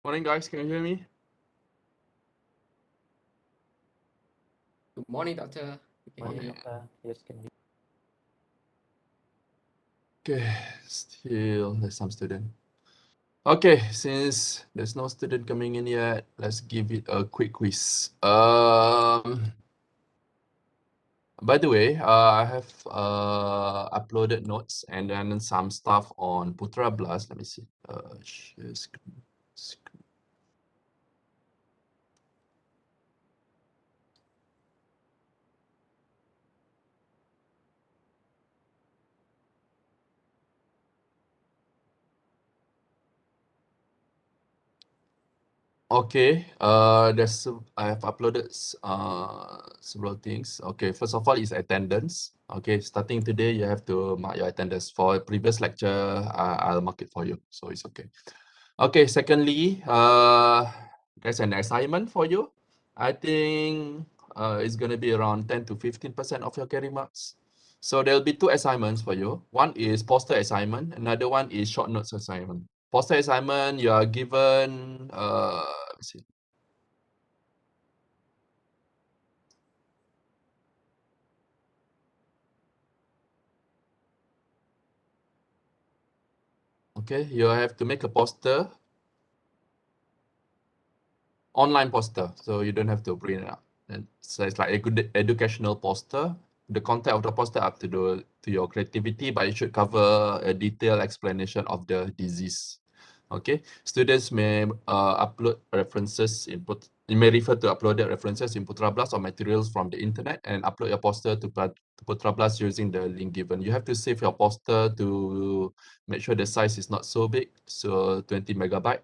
Morning, guys. Can you hear me? Good morning, doctor. We can hear you. Yes, can you? Okay, still there's some student. Okay, since there's no student coming in yet, let's give it a quick quiz. By the way, I have uploaded notes and then some stuff on Putra Blast. Let me see. Share screen. Okay, I have uploaded several things. Okay, first of all is attendance. Okay, starting today you have to mark your attendance. For previous lecture, I'll mark it for you, so it's okay. Okay, secondly, there's an assignment for you. I think it's gonna be around 10 to 15% of your carry marks. So there'll be two assignments for you. One is poster assignment, another one is short notes assignment. Poster assignment, you are given let's see. Okay, you have to make a poster, online poster, so you don't have to print it out. And so it's like a good educational poster. The content of the poster up to your creativity, but it should cover a detailed explanation of the disease. Okay, students may upload references you may refer to uploaded references in Putra Blast or materials from the internet and upload your poster to Putra Blast using the link given. You have to save your poster to make sure the size is not so big, so 20 megabyte.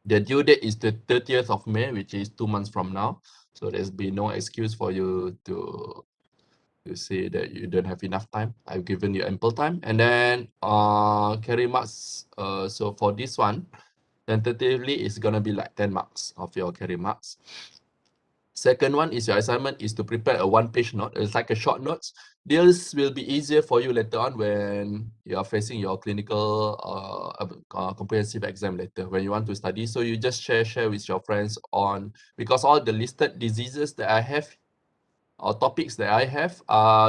The due date is the 30th of May, which is 2 months from now. So there's been no excuse for you to say that you don't have enough time. I've given you ample time. And then carry marks. So for this one, tentatively it's gonna be like 10 marks of your carry marks. Second one is your assignment is to prepare a one-page note. It's like a short notes. This will be easier for you later on when you are facing your clinical comprehensive exam later when you want to study. So you just share with your friends on, because all the listed diseases that I have or topics that I have,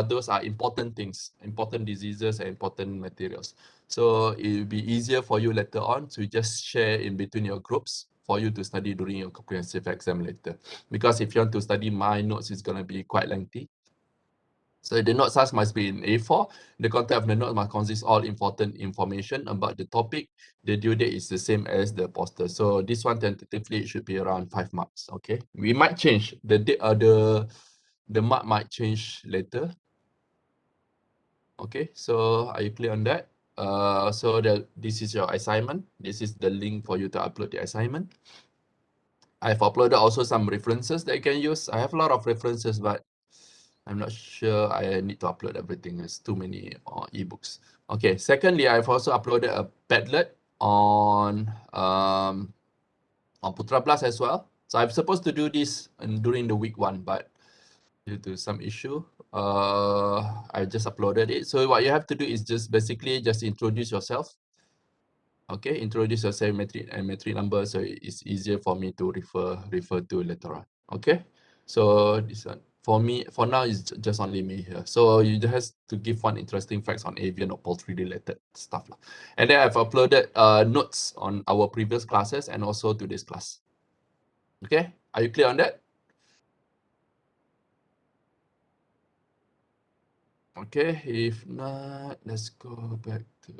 those are important things, important diseases and important materials. So it will be easier for you later on to just share in between your groups for you to study during your comprehensive exam later. Because if you want to study my notes, it's going to be quite lengthy. So the note size must be in A4. The content of the note must consist all important information about the topic. The due date is the same as the poster. So this one tentatively it should be around 5 marks. Okay, we might change the mark might change later. Okay, so are you clear on that? So this is your assignment. This is the link for you to upload the assignment. I've uploaded also some references that you can use. I have a lot of references, but I'm not sure I need to upload everything. There's too many ebooks. Okay, secondly, I've also uploaded a Padlet on Putra Plus as well. So I'm supposed to do this during the week 1, but due to some issue, I just uploaded it. So what you have to do is just basically just introduce yourself. Okay, introduce yourself and metric number, so it's easier for me to refer to later on. Okay, so this one for me for now is just only me here. So you just have to give one interesting facts on avian or poultry related stuff lah. And then I've uploaded notes on our previous classes and also today's class. Okay, are you clear on that? Okay, if not, let's go back to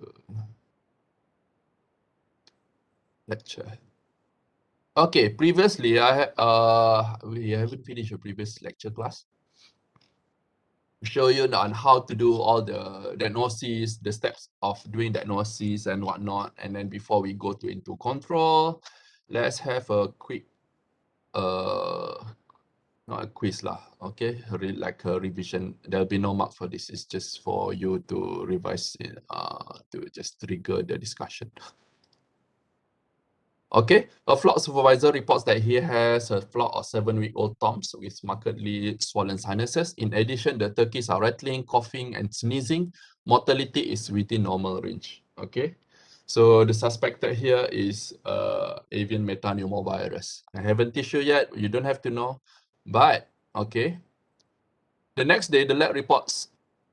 lecture. Okay, previously we haven't finished a previous lecture class. Show you on how to do all the diagnosis, the steps of doing diagnosis and whatnot. And then before we go into control, let's have a quick not a quiz lah, okay, like a revision. There'll be no mark for this. It's just for you to revise it, to just trigger the discussion. Okay, a flock supervisor reports that he has a flock of 7-week-old toms with markedly swollen sinuses. In addition, the turkeys are rattling, coughing, and sneezing. Mortality is within normal range. Okay, So the suspected here is avian metapneumovirus. I haven't tissue yet. You don't have to know, but okay. The next day, the lab reports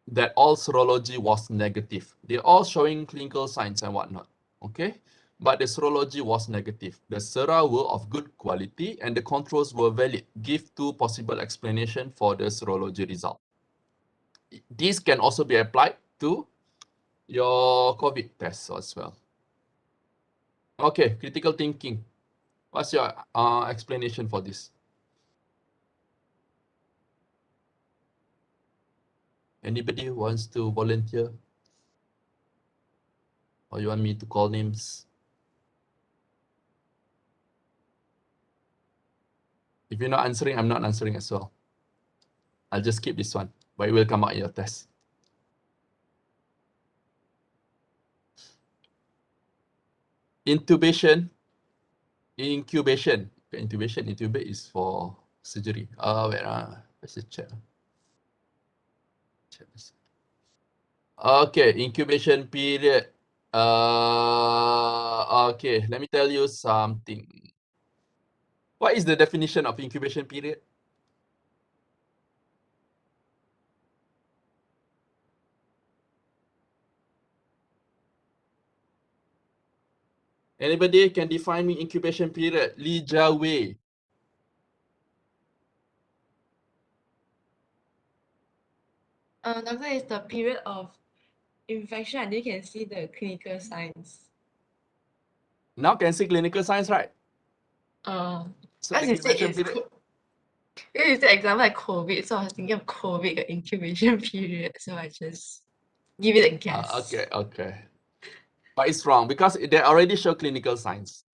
that all serology was negative. They're all showing clinical signs and whatnot. Okay, but the serology was negative. The sera were of good quality and the controls were valid. Give two possible explanation for the serology result. This can also be applied to your COVID test as well. Okay, critical thinking. What's your explanation for this? Anybody wants to volunteer? Or you want me to call names? If you're not answering, I'm not answering as well. I'll just skip this one, but it will come out in your test. Intubation. Intubate is for surgery. Wait, let's just check. Check this. Okay, incubation period. Okay, let me tell you something. What is the definition of incubation period? Anybody can define me incubation period? Li Jiawei. Doctor, is the period of infection and you can see the clinical signs. Now can see clinical signs, right? So As you said, incubation it's period. it's the example like COVID, so I was thinking of COVID, the incubation period, so I just give it a guess. Okay. But it's wrong because they already show clinical signs.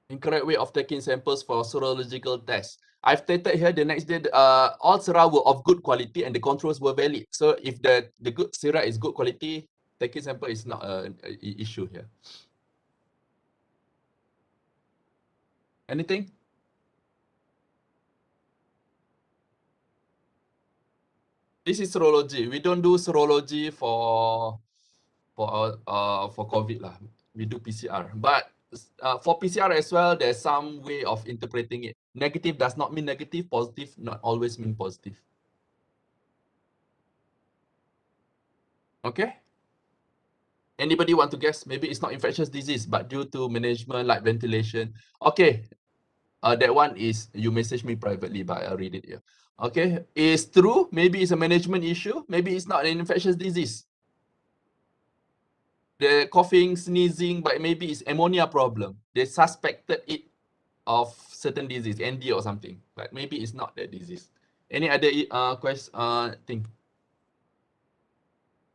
Incorrect way of taking samples for serological tests. I've stated here the next day, all sera were of good quality and the controls were valid. So if the good sera is good quality, taking sample is not an issue here. Anything? This is serology. We don't do serology for COVID lah. We do PCR. But for PCR as well, there's some way of interpreting it. Negative does not mean negative. Positive not always mean positive. Okay. Anybody want to guess? Maybe it's not infectious disease, but due to management like ventilation. Okay. That one is, you message me privately, but I'll read it here. Okay. It's true. Maybe it's a management issue. Maybe it's not an infectious disease. The coughing, sneezing, but maybe it's ammonia problem. They suspected it of certain disease, ND or something, but maybe it's not that disease. Any other thing?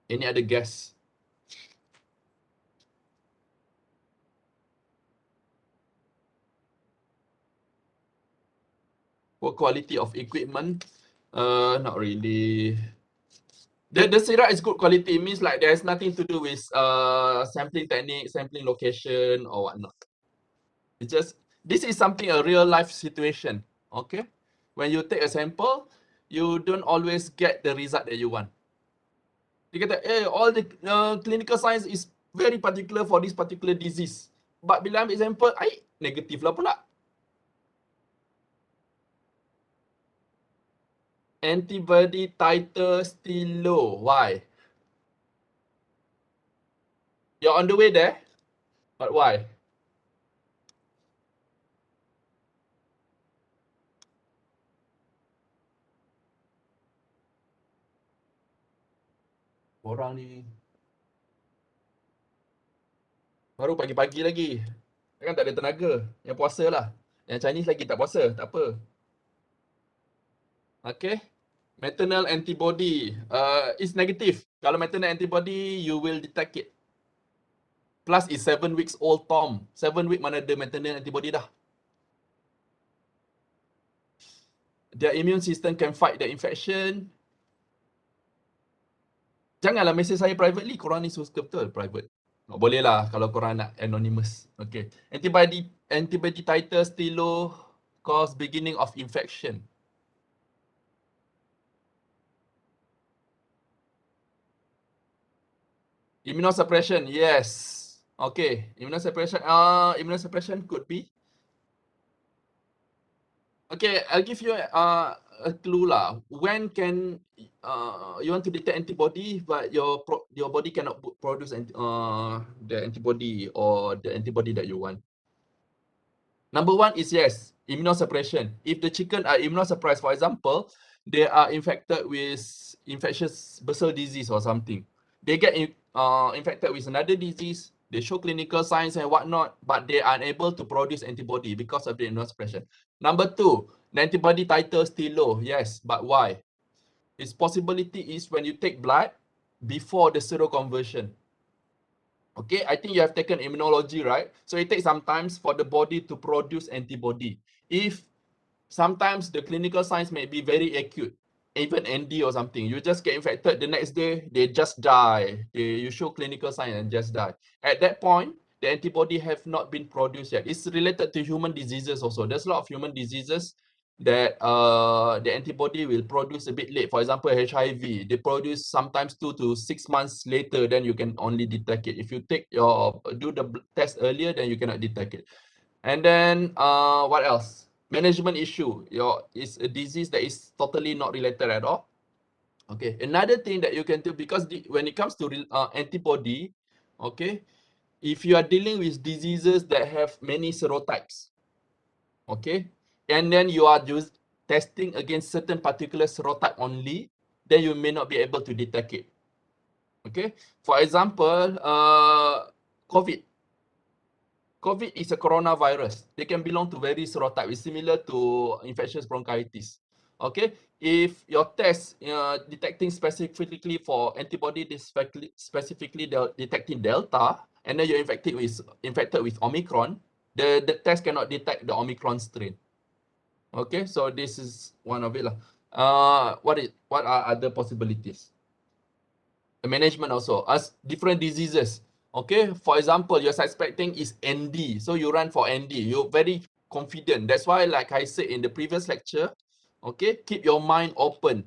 Any other guess? What quality of equipment? Not really. The syrup is good quality. It means like there's nothing to do with sampling technique, sampling location or whatnot. It's just, this is something, a real life situation. Okay. When you take a sample, you don't always get the result that you want. Dia kata, all the clinical science is very particular for this particular disease. But bila ambil sampel, negatif lah pula. Antibody titer still low. Why? You're on the way there, but why? Orang ni baru pagi-pagi lagi. Kan tak ada tenaga. Yang puasa lah. Yang Chinese lagi tak puasa. Tak apa. Okay. Maternal antibody is negative. Kalau maternal antibody, you will detect it. Plus is 7 weeks old Tom. 7 week mana ada maternal antibody dah. Their immune system can fight the infection. Janganlah message saya privately. Korang ni suka betul private. Boleh lah kalau korang nak anonymous. Okay. Antibody titer still low cause beginning of infection. Immunosuppression, yes. Okay, immunosuppression. Immunosuppression could be. Okay, I'll give you a clue lah. When can you want to detect antibody, but your body cannot produce the antibody or the antibody that you want. Number one is yes, immunosuppression. If the chicken are immunosuppressed, for example, they are infected with infectious basal disease or something. They get infected with another disease, they show clinical signs and whatnot, but they are unable to produce antibody because of the immunosuppression. Number two, the antibody titer still low. Yes, but why? Its possibility is when you take blood before the seroconversion. Okay, I think you have taken immunology, right? So it takes some time for the body to produce antibody. If sometimes the clinical signs may be very acute, even ND or something, you just get infected, the next day, they just die. You show clinical signs and just die. At that point, the antibody have not been produced yet. It's related to human diseases also. There's a lot of human diseases that the antibody will produce a bit late. For example, HIV, they produce sometimes 2 to 6 months later, then you can only detect it. If you do the test earlier, then you cannot detect it. And then what else? Management issue. It's a disease that is totally not related at all. Okay, another thing that you can do, because when it comes to antibody, okay, if you are dealing with diseases that have many serotypes, okay, and then you are testing against certain particular serotype only, then you may not be able to detect it. Okay, for example, COVID. COVID is a coronavirus. They can belong to various serotype. It's similar to infectious bronchitis. Okay, if your test detecting specifically for antibody, specifically detecting Delta, and then you're infected with Omicron, the test cannot detect the Omicron strain. Okay, so this is one of it lah. What are other possibilities? The management also, as different diseases. Okay, for example, you're suspecting is ND, so you run for ND. You're very confident. That's why, like I said in the previous lecture, okay, keep your mind open.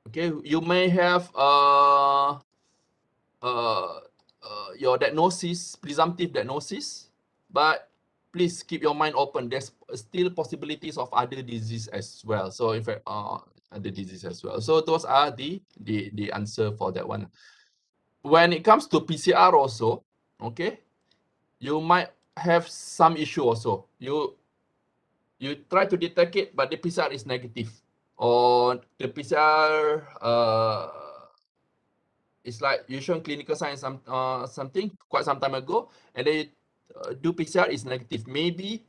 Okay, you may have your diagnosis, presumptive diagnosis, but please keep your mind open. There's still possibilities of other disease as well. So in fact, other disease as well. So those are the answer for that one. When it comes to PCR also, okay, you might have some issue also. You try to detect it, but the PCR is negative, or the PCR it's like you shown clinical signs something quite some time ago, and then you do PCR is negative. Maybe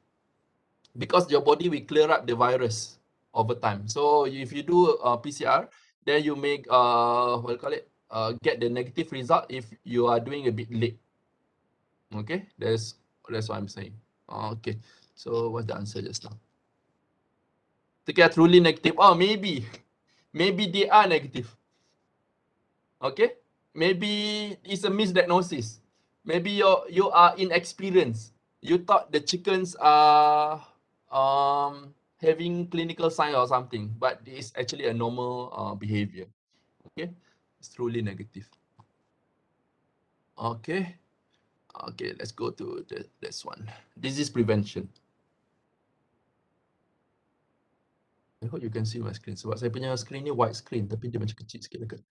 because your body will clear up the virus over time. So if you do PCR, then you may what do you call it? Get the negative result if you are doing a bit late. Okay, that's what I'm saying. Okay, so what's the answer just now? To get truly negative. Oh, maybe they are negative. Okay, maybe it's a misdiagnosis. Maybe you are inexperienced. You thought the chickens are having clinical sign or something, but it's actually a normal behavior. Okay, it's truly negative. Okay. Okay, let's go to this one. Disease prevention. I hope you can see my screen. Sebab saya punya screen ni white screen, tapi dia macam kecil sikit dekat.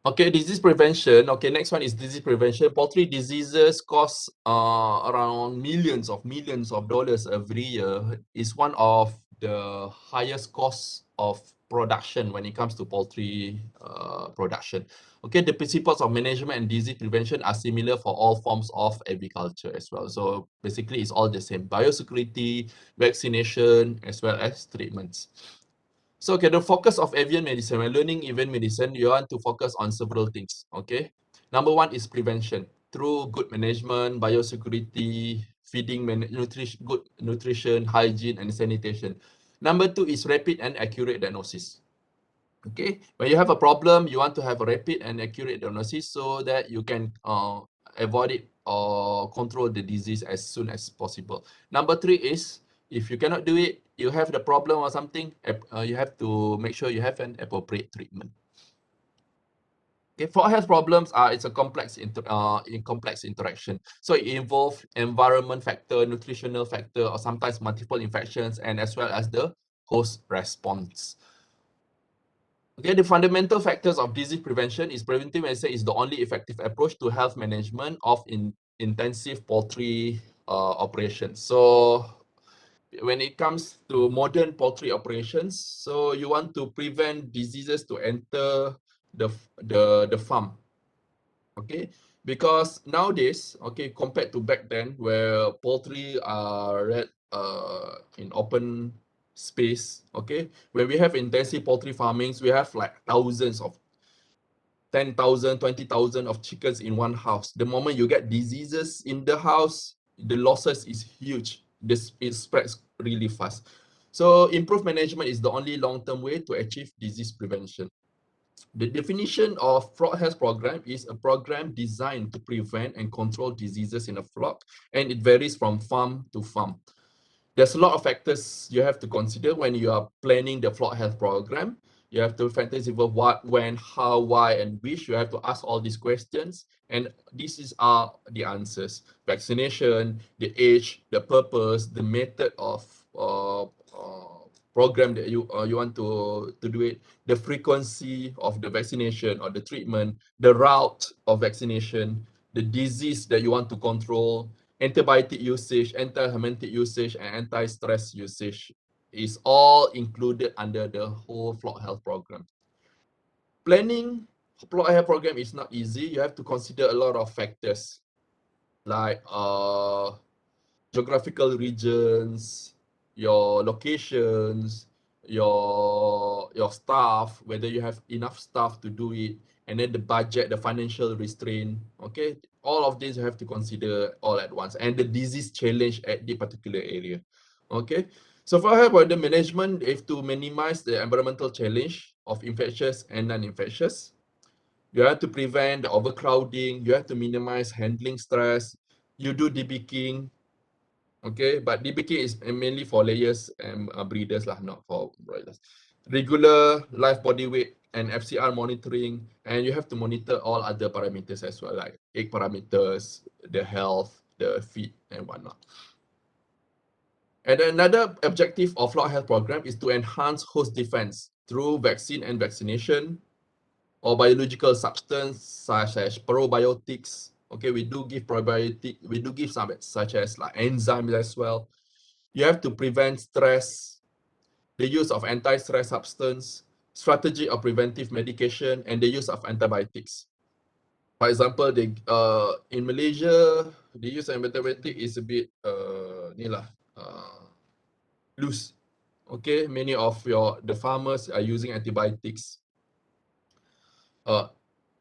Okay, disease prevention. Okay, next one is disease prevention. Poultry diseases cost around millions of dollars every year. It's one of the highest costs of production when it comes to poultry production. Okay, the principles of management and disease prevention are similar for all forms of agriculture as well. So basically, it's all the same: biosecurity, vaccination, as well as treatments. So, okay, the focus of avian medicine, when learning avian medicine, you want to focus on several things, okay? Number one is prevention. Through good management, biosecurity, feeding, good nutrition, hygiene, and sanitation. Number two is rapid and accurate diagnosis. Okay, when you have a problem, you want to have a rapid and accurate diagnosis so that you can avoid it or control the disease as soon as possible. Number 3 is, if you cannot do it, you have the problem or something, you have to make sure you have an appropriate treatment. Okay, flock health problems are, it's a complex interaction. So it involves environment factor, nutritional factor, or sometimes multiple infections, and as well as the host response. Okay, the fundamental factors of disease prevention is preventive medicine is the only effective approach to health management of intensive poultry operations. So when it comes to modern poultry operations, so you want to prevent diseases to enter the farm. Okay, because nowadays, okay, compared to back then, where poultry are in open space, okay, when we have intensive poultry farmings, we have like thousands of 10,000, 20,000 of chickens in one house. The moment you get diseases in the house, the losses is huge. It spreads really fast. So improved management is the only long-term way to achieve disease prevention. The definition of flock health program is a program designed to prevent and control diseases in a flock, and it varies from farm to farm. There's a lot of factors you have to consider when you are planning the flock health program. You have to fantasy about what, when, how, why, and which. You have to ask all these questions, and these are the answers: vaccination, the age, the purpose, the method of program that you want to do it, the frequency of the vaccination or the treatment, the route of vaccination, the disease that you want to control, antibiotic usage, anti-helminthic usage, and anti-stress usage is all included under the whole flock health program. Planning flock health program is not easy. You have to consider a lot of factors like geographical regions, your locations, your staff, whether you have enough staff to do it, and then the budget, the financial restraint. Okay, all of these you have to consider all at once, and the disease challenge at the particular area. Okay, so for health management, you have to minimize the environmental challenge of infectious and non-infectious. You have to prevent the overcrowding. You have to minimize handling stress. You do debeaking. Okay, but DBK is mainly for layers and breeders lah, not for broilers. Regular live body weight and FCR monitoring, and you have to monitor all other parameters as well, like egg parameters, the health, the feed, and whatnot. And another objective of flock health program is to enhance host defense through vaccine and vaccination, or biological substance such as probiotics. Okay, we do give probiotic, we do give some such as like enzymes as well. You have to prevent stress, the use of anti-stress substance, strategy of preventive medication, and the use of antibiotics. For example, in Malaysia, the use of antibiotic is a bit loose. Okay, many of the farmers are using antibiotics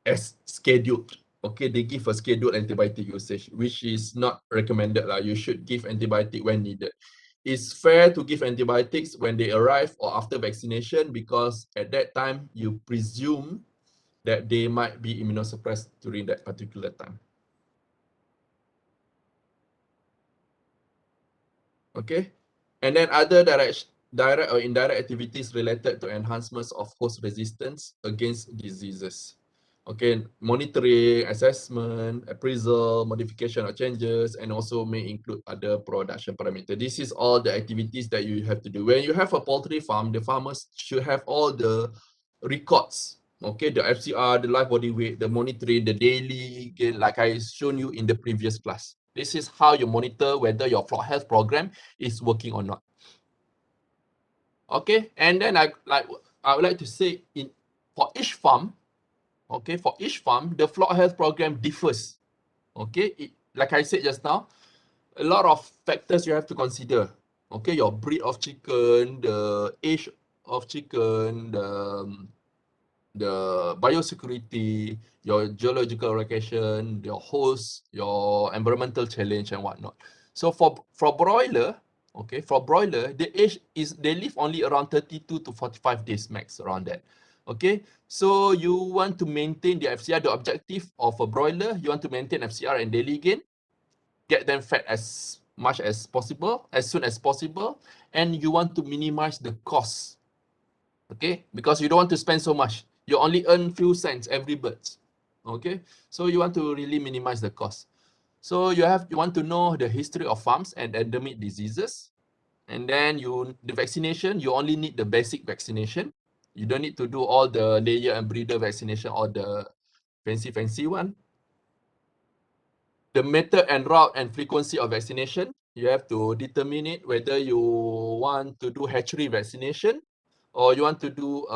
as scheduled. Okay, they give a scheduled antibiotic usage, which is not recommended. You should give antibiotic when needed. It's fair to give antibiotics when they arrive or after vaccination, because at that time you presume that they might be immunosuppressed during that particular time. Okay, and then other direct or indirect activities related to enhancements of host resistance against diseases. Okay, monitoring, assessment, appraisal, modification or changes, and also may include other production parameters. This is all the activities that you have to do. When you have a poultry farm, the farmers should have all the records. Okay, the FCR, the live body weight, the monitoring, the daily gain, like I shown you in the previous class. This is how you monitor whether your flock health program is working or not. Okay, and then I would like to say, for each farm, okay, for each farm, the flock health program differs. Okay, like I said just now, a lot of factors you have to consider. Okay, your breed of chicken, the age of chicken, the biosecurity, your geological location, your host, your environmental challenge, and whatnot. So for broiler, okay, for broiler, the age is, they live only around 32 to 45 days max, around that. Okay, so you want to maintain the FCR. The objective of a broiler, you want to maintain FCR and daily gain get them fed as much as possible, as soon as possible, and you want to minimize the cost, okay? Because you don't want to spend so much. You only earn few cents every bird, okay? So you want to really minimize the cost. So you want to know the history of farms and endemic diseases, and then the vaccination, you only need the basic vaccination. You don't need to do all the layer and breeder vaccination or the fancy one. The method and route and frequency of vaccination, you have to determine it whether you want to do hatchery vaccination or you want to do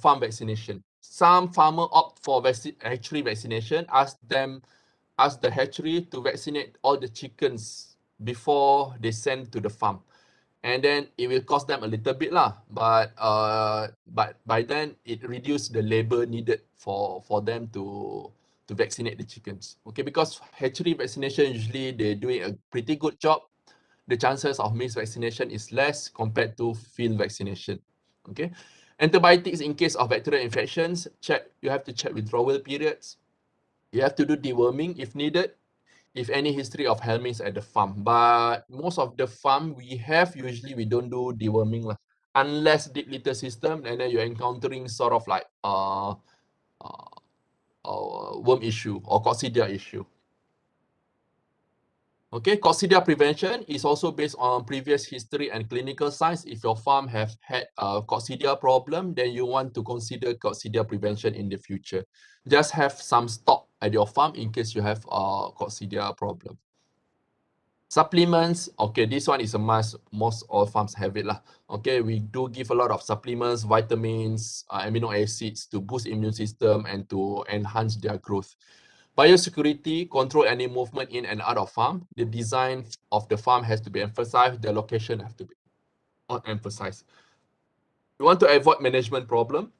farm vaccination. Some farmer opt for hatchery vaccination, ask the hatchery to vaccinate all the chickens before they send to the farm. And then it will cost them a little bit lah, but by then it reduced the labor needed for them to vaccinate the chickens. Okay, because hatchery vaccination usually they're doing a pretty good job. The chances of misvaccination is less compared to field vaccination. Okay, antibiotics in case of bacterial infections, you have to check withdrawal periods. You have to do deworming if needed, if any history of helminths at the farm. But most of the farm usually we don't do deworming lah, unless deep litter system, and then you're encountering sort of like worm issue or coccidia issue. Okay, coccidia prevention is also based on previous history and clinical signs. If your farm have had a coccidia problem, then you want to consider coccidia prevention in the future. Just have some stock at your farm in case you have a coccidia problem. Supplements, okay, this one is a must. Most all farms have it lah. Okay, we do give a lot of supplements, vitamins, amino acids to boost immune system and to enhance their growth. Biosecurity, control any movement in and out of farm. The design of the farm has to be emphasized. The location have to be emphasized. You want to avoid management problem,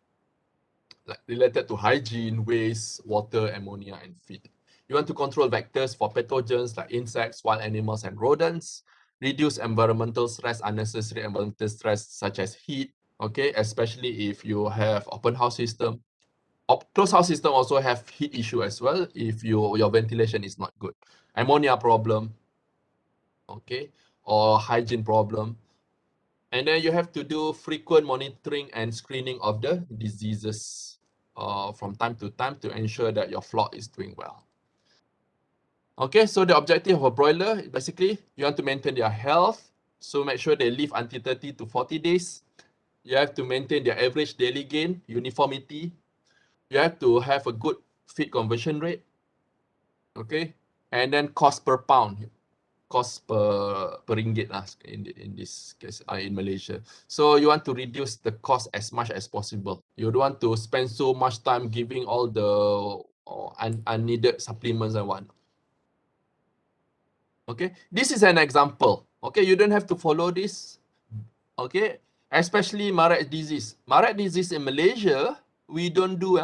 like related to hygiene, waste, water, ammonia, and feed. You want to control vectors for pathogens like insects, wild animals, and rodents. Reduce environmental stress, unnecessary environmental stress such as heat, okay, especially if you have open house system. Closed house system also have heat issue as well if your ventilation is not good. Ammonia problem, okay, or hygiene problem. And then you have to do frequent monitoring and screening of the diseases from time to time to ensure that your flock is doing well. Okay, so the objective of a broiler, basically, you want to maintain their health. So make sure they live until 30 to 40 days. You have to maintain their average daily gain, uniformity. You have to have a good feed conversion rate. Okay, and then cost per pound, cost per ringgit lah in this case in Malaysia. So you want to reduce the cost as much as possible. You don't want to spend so much time giving all the unneeded supplements and whatnot. Okay, this is an example. Okay, you don't have to follow this. Okay, especially Marek disease. Marek disease in Malaysia, we don't do.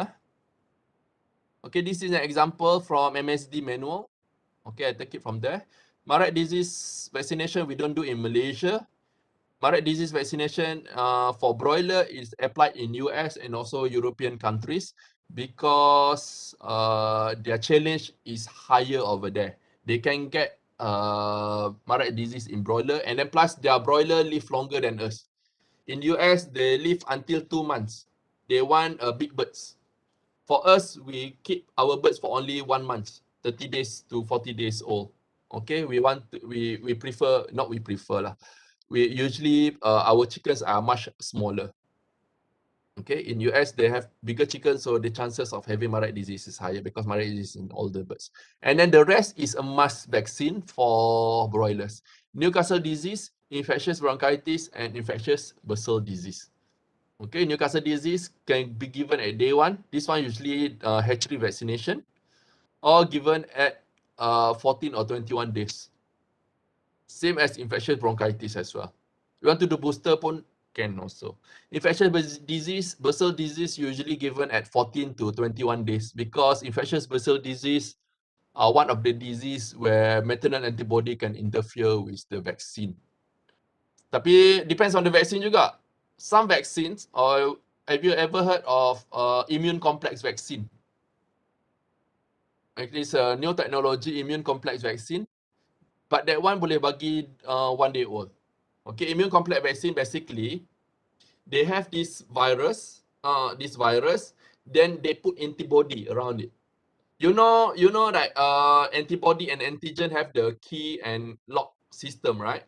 Okay, this is an example from MSD manual. Okay, I take it from there. Marek disease vaccination we don't do in Malaysia. Marek disease vaccination for broiler is applied in US and also European countries because their challenge is higher over there. They can get Marek disease in broiler, and then plus their broiler live longer than us. In US, they live until 2 months. They want big birds. For us, we keep our birds for only 1 month, 30 days to 40 days old. Okay, we prefer, not we prefer lah. We usually, our chickens are much smaller. Okay, in US, they have bigger chickens, so the chances of having Marek disease is higher because Marek disease is in older birds. And then the rest is a must vaccine for broilers. Newcastle disease, infectious bronchitis, and infectious bursal disease. Okay, Newcastle disease can be given at day 1. This one usually hatchery vaccination or given at 14 or 21 days. Same as infectious bronchitis as well. You want to do booster pun can also. Infectious disease, bursal disease usually given at 14 to 21 days because infectious bursal disease are one of the disease where maternal antibody can interfere with the vaccine. Tapi depends on the vaccine juga. Some vaccines, or have you ever heard of immune complex vaccine? It is a new technology immune complex vaccine. but that one boleh bagi 1 day old. Okay, immune complex vaccine basically they have this virus, then they put antibody around it. You know that antibody and antigen have the key and lock system, right?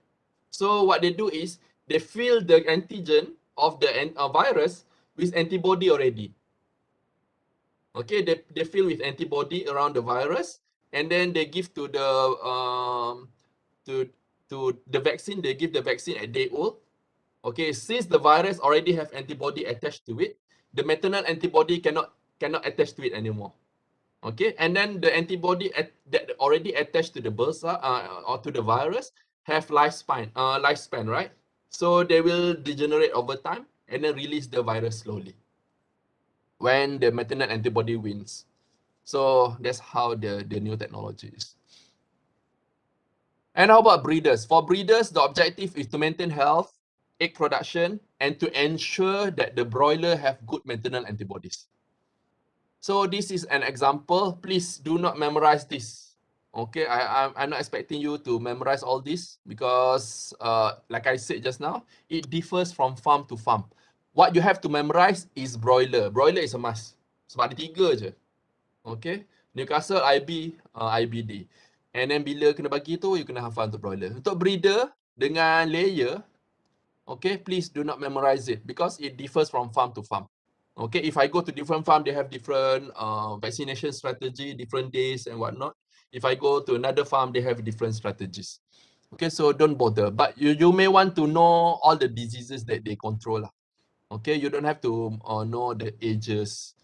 So what they do is they fill the antigen of the virus with antibody already. Okay, they fill with antibody around the virus, and then they give to the to the vaccine. They give the vaccine at day old. Okay, since the virus already have antibody attached to it, the maternal antibody cannot attach to it anymore. Okay, and then the antibody that already attached to the bursa or to the virus have lifespan, right? So they will degenerate over time and then release the virus slowly when the maternal antibody wins. So that's how the new technology is. And how about breeders? For breeders, the objective is to maintain health, egg production, and to ensure that the broiler have good maternal antibodies. So this is an example. Please do not memorize this. Okay, I'm not expecting you to memorize all this because, like I said just now, it differs from farm to farm. What you have to memorize is broiler. Broiler is a must. Sebab ada 3 je. Okay, Newcastle, IB, IBD. And then bila kena bagi tu, you kena hafal untuk broiler. Untuk breeder dengan layer, okay, please do not memorize it because it differs from farm to farm. Okay, if I go to different farm, they have different vaccination strategy, different days and whatnot. If I go to another farm, they have different strategies. Okay, so don't bother. But you may want to know all the diseases that they control. Okay, you don't have to know the ages,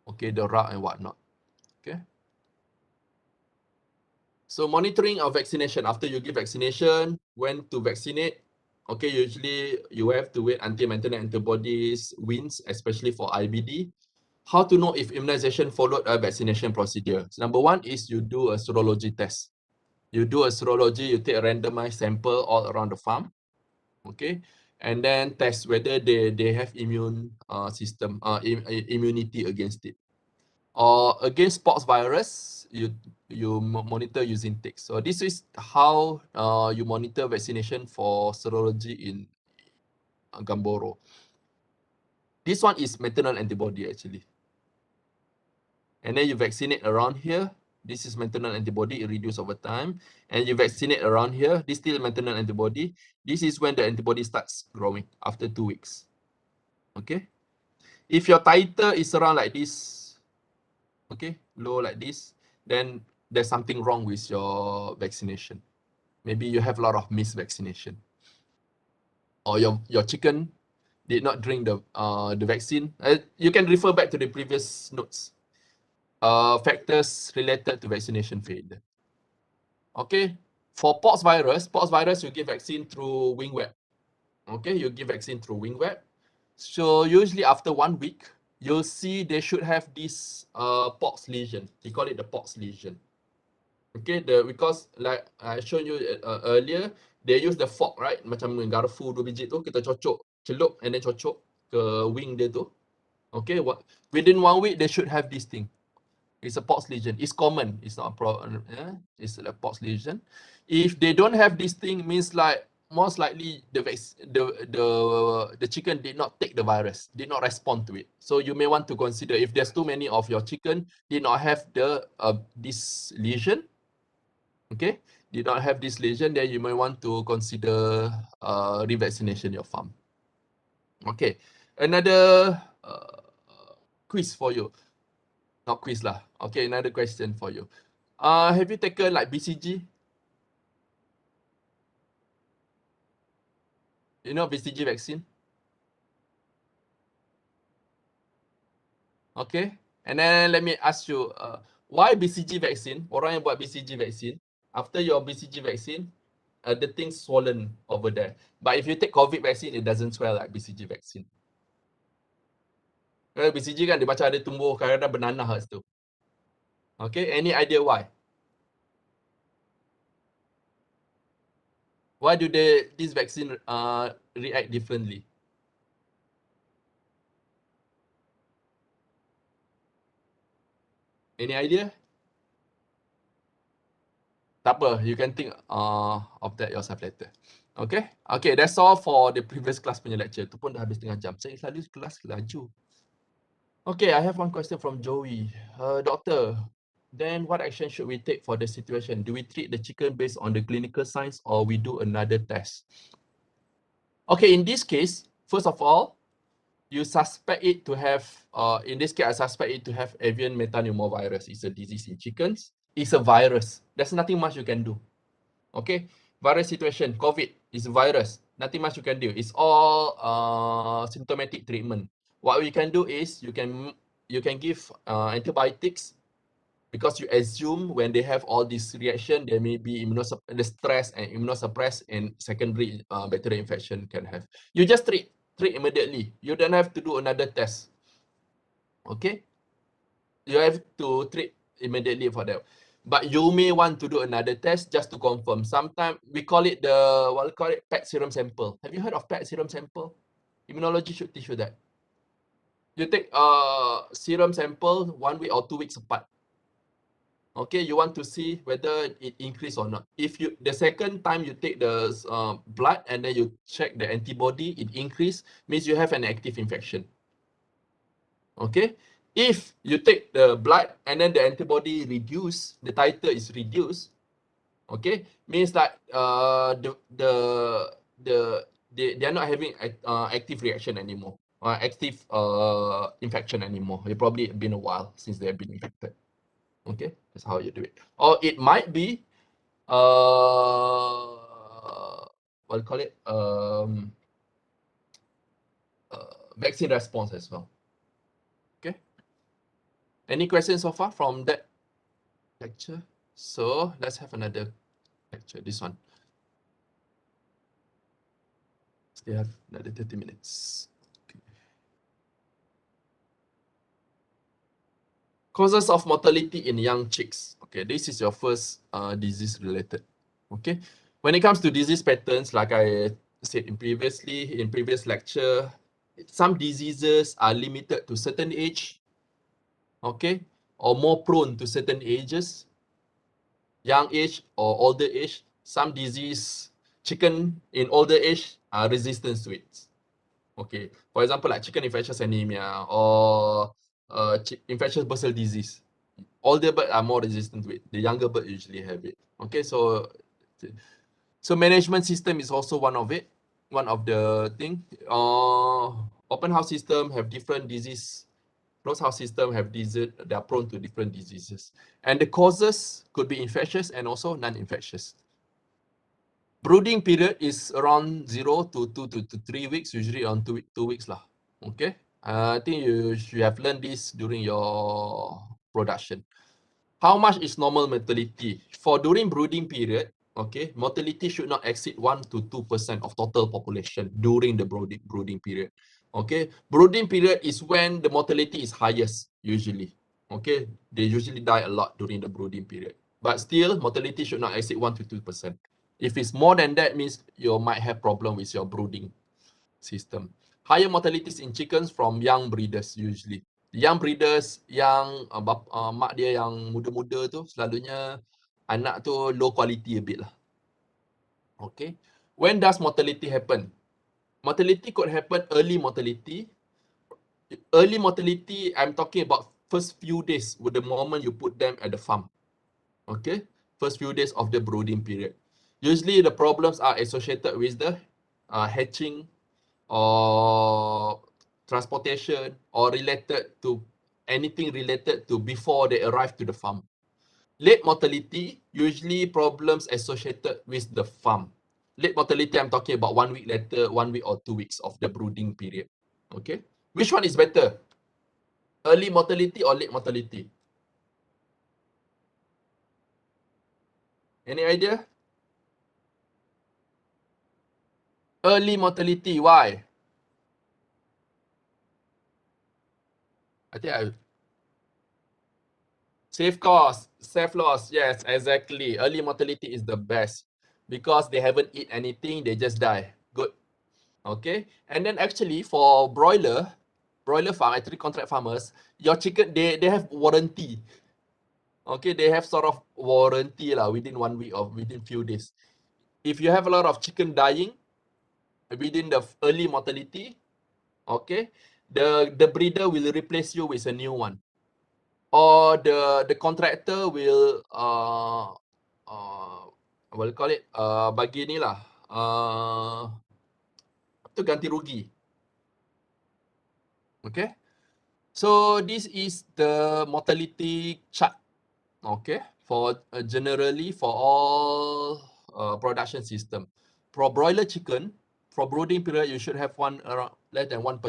okay, the route and whatnot. Okay. So monitoring of vaccination, after you give vaccination, when to vaccinate, okay, usually you have to wait until maternal antibodies wins, especially for IBD. How to know if immunization followed a vaccination procedure? So number one is you do a serology test. You do a serology, you take a randomized sample all around the farm, okay, and then test whether they have immune system, immunity against it. Or against pox virus, you monitor using ticks. So this is how you monitor vaccination for serology in Gamboro. This one is maternal antibody actually. And then you vaccinate around here. This is maternal antibody, it reduces over time. And you vaccinate around here, this still maternal antibody. This is when the antibody starts growing after 2 weeks. Okay. If your titer is around like this, okay, low like this, then there's something wrong with your vaccination. Maybe you have a lot of misvaccination. Or your chicken did not drink the vaccine. You can refer back to the previous notes. Factors related to vaccination failure. Okay, for pox virus, you give vaccine through wing web. Okay, you give vaccine through wing web. So usually after 1 week, you'll see they should have this pox lesion. We call it the pox lesion. Okay, because like I showed you earlier, they use the fork, right? Macam garfu 2 biji tu, kita cocok, celup and then cocok ke wing dia tu. Okay, within 1 week, they should have this thing. It's a pox lesion. It's common. It's not a problem. Yeah? It's a pox lesion. If they don't have this thing, means like most likely the chicken did not take the virus, did not respond to it. So you may want to consider if there's too many of your chicken did not have the this lesion. Okay, did not have this lesion, then you may want to consider revaccination your farm. Okay, another quiz for you. Not quiz lah. Okay, another question for you. Have you taken like BCG? You know BCG vaccine? Okay. And then let me ask you, why BCG vaccine? Orang yang buat BCG vaccine, after your BCG vaccine, the thing swollen over there. But if you take COVID vaccine, it doesn't swell like BCG vaccine. BCG kan dia macam ada tumbuh kadang-kadang bernanah kat situ. Okay, any idea why? Why do this vaccine react differently? Any idea? Tak apa, you can think of that yourself later. Okay? Okay, that's all for the previous class punya lecture. Tu pun dah habis tengah jam. Saya selalu kelas laju. Okay, I have one question from Joey. Doctor, then what action should we take for the situation? Do we treat the chicken based on the clinical signs or we do another test? Okay, in this case, first of all, you suspect it to have, in this case, I suspect it to have avian metapneumovirus. It's a disease in chickens. It's a virus. There's nothing much you can do. Okay, virus situation, COVID is a virus. Nothing much you can do. It's all symptomatic treatment. What we can do is you can give antibiotics because you assume when they have all this reaction, there may be the stress and immunosuppress and secondary bacterial infection can have. You just treat immediately. You don't have to do another test. Okay, you have to treat immediately for that. But you may want to do another test just to confirm. Sometimes we call it PET serum sample. Have you heard of PET serum sample? Immunology should teach you that. You take serum sample 1 week or 2 weeks apart. Okay, you want to see whether it increase or not. If you the second time you take the blood and then you check the antibody, it increase, means you have an active infection. Okay, if you take the blood and then the antibody reduce, the titer is reduced, okay, means that they are not having active reaction anymore, active infection anymore. It probably been a while since they have been infected. Okay, that's how you do it. Or it might be what do you call it? Vaccine response as well. Okay. Any questions so far from that lecture? So let's have another lecture. This one. Still have another 30 minutes. Okay. Causes of mortality in young chicks. Okay, this is your first disease related. Okay, when it comes to disease patterns, like I said in previous lecture, some diseases are limited to certain age, okay, or more prone to certain ages, young age or older age. Some disease, chicken in older age are resistant to it. Okay, for example, like chicken infectious anemia or infectious bursal disease. Older birds are more resistant to it. The younger bird usually have it. Okay, so management system is also one of it. One of the thing. Open house system have different disease. Closed house system have disease. They are prone to different diseases, and the causes could be infectious and also non-infectious. Brooding period is around 0 to 2 to 3 weeks, usually on 2 weeks lah. Okay, I think you should have learned this during your production. How much is normal mortality? For during brooding period, okay, mortality should not exceed 1 to 2% of total population during the brooding period. Okay, brooding period is when the mortality is highest usually. Okay, they usually die a lot during the brooding period. But still, mortality should not exceed 1 to 2%. If it's more than that, means you might have problem with your brooding system. Higher mortalities in chickens from young breeders usually. Young breeders yang mak dia yang muda-muda tu selalunya anak tu low quality a bit lah. Okay. When does mortality happen? Mortality could happen early mortality. Early mortality, I'm talking about first few days with the moment you put them at the farm. Okay. First few days of the brooding period. Usually the problems are associated with the hatching or transportation or related to anything related to before they arrive to the farm. Late mortality, usually problems associated with the farm. Late mortality, I'm talking about 1 week later, 1 week or 2 weeks of the brooding period. Okay, which one is better? Early mortality or late mortality? Any idea? Early mortality, why? I think I save cost, save loss. Yes, exactly. Early mortality is the best because they haven't eat anything, they just die. Good. Okay. And then actually for broiler farm, actually contract farmers, your chicken, they have warranty. Okay, they have sort of warranty lah within 1 week or within few days. If you have a lot of chicken dying within the early mortality, okay, the breeder will replace you with a new one, or the contractor will what do you call it, bagi ni lah, tu ganti rugi. Okay, so this is the mortality chart. Okay, for generally for all production system. For broiler chicken, for brooding period, you should have one around less than 1%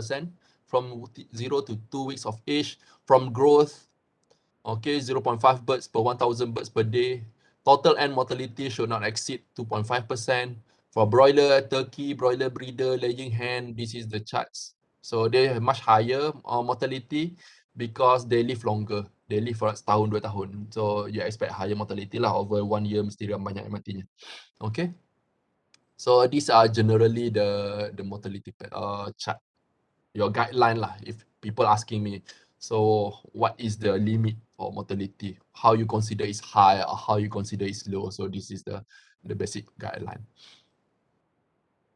from 0 to 2 weeks of age. From growth, okay, 0.5 birds per 1,000 birds per day. Total end mortality should not exceed 2.5%. For broiler, turkey, broiler breeder, laying hen, this is the charts. So they have much higher mortality because they live longer. They live for setahun, 2 tahun. So you expect higher mortality lah. Over 1 year mesti banyak yang matinya. Okay. So these are generally the mortality chart. Your guideline lah, if people asking me. So what is the limit for mortality? How you consider is high or how you consider is low? So this is the basic guideline.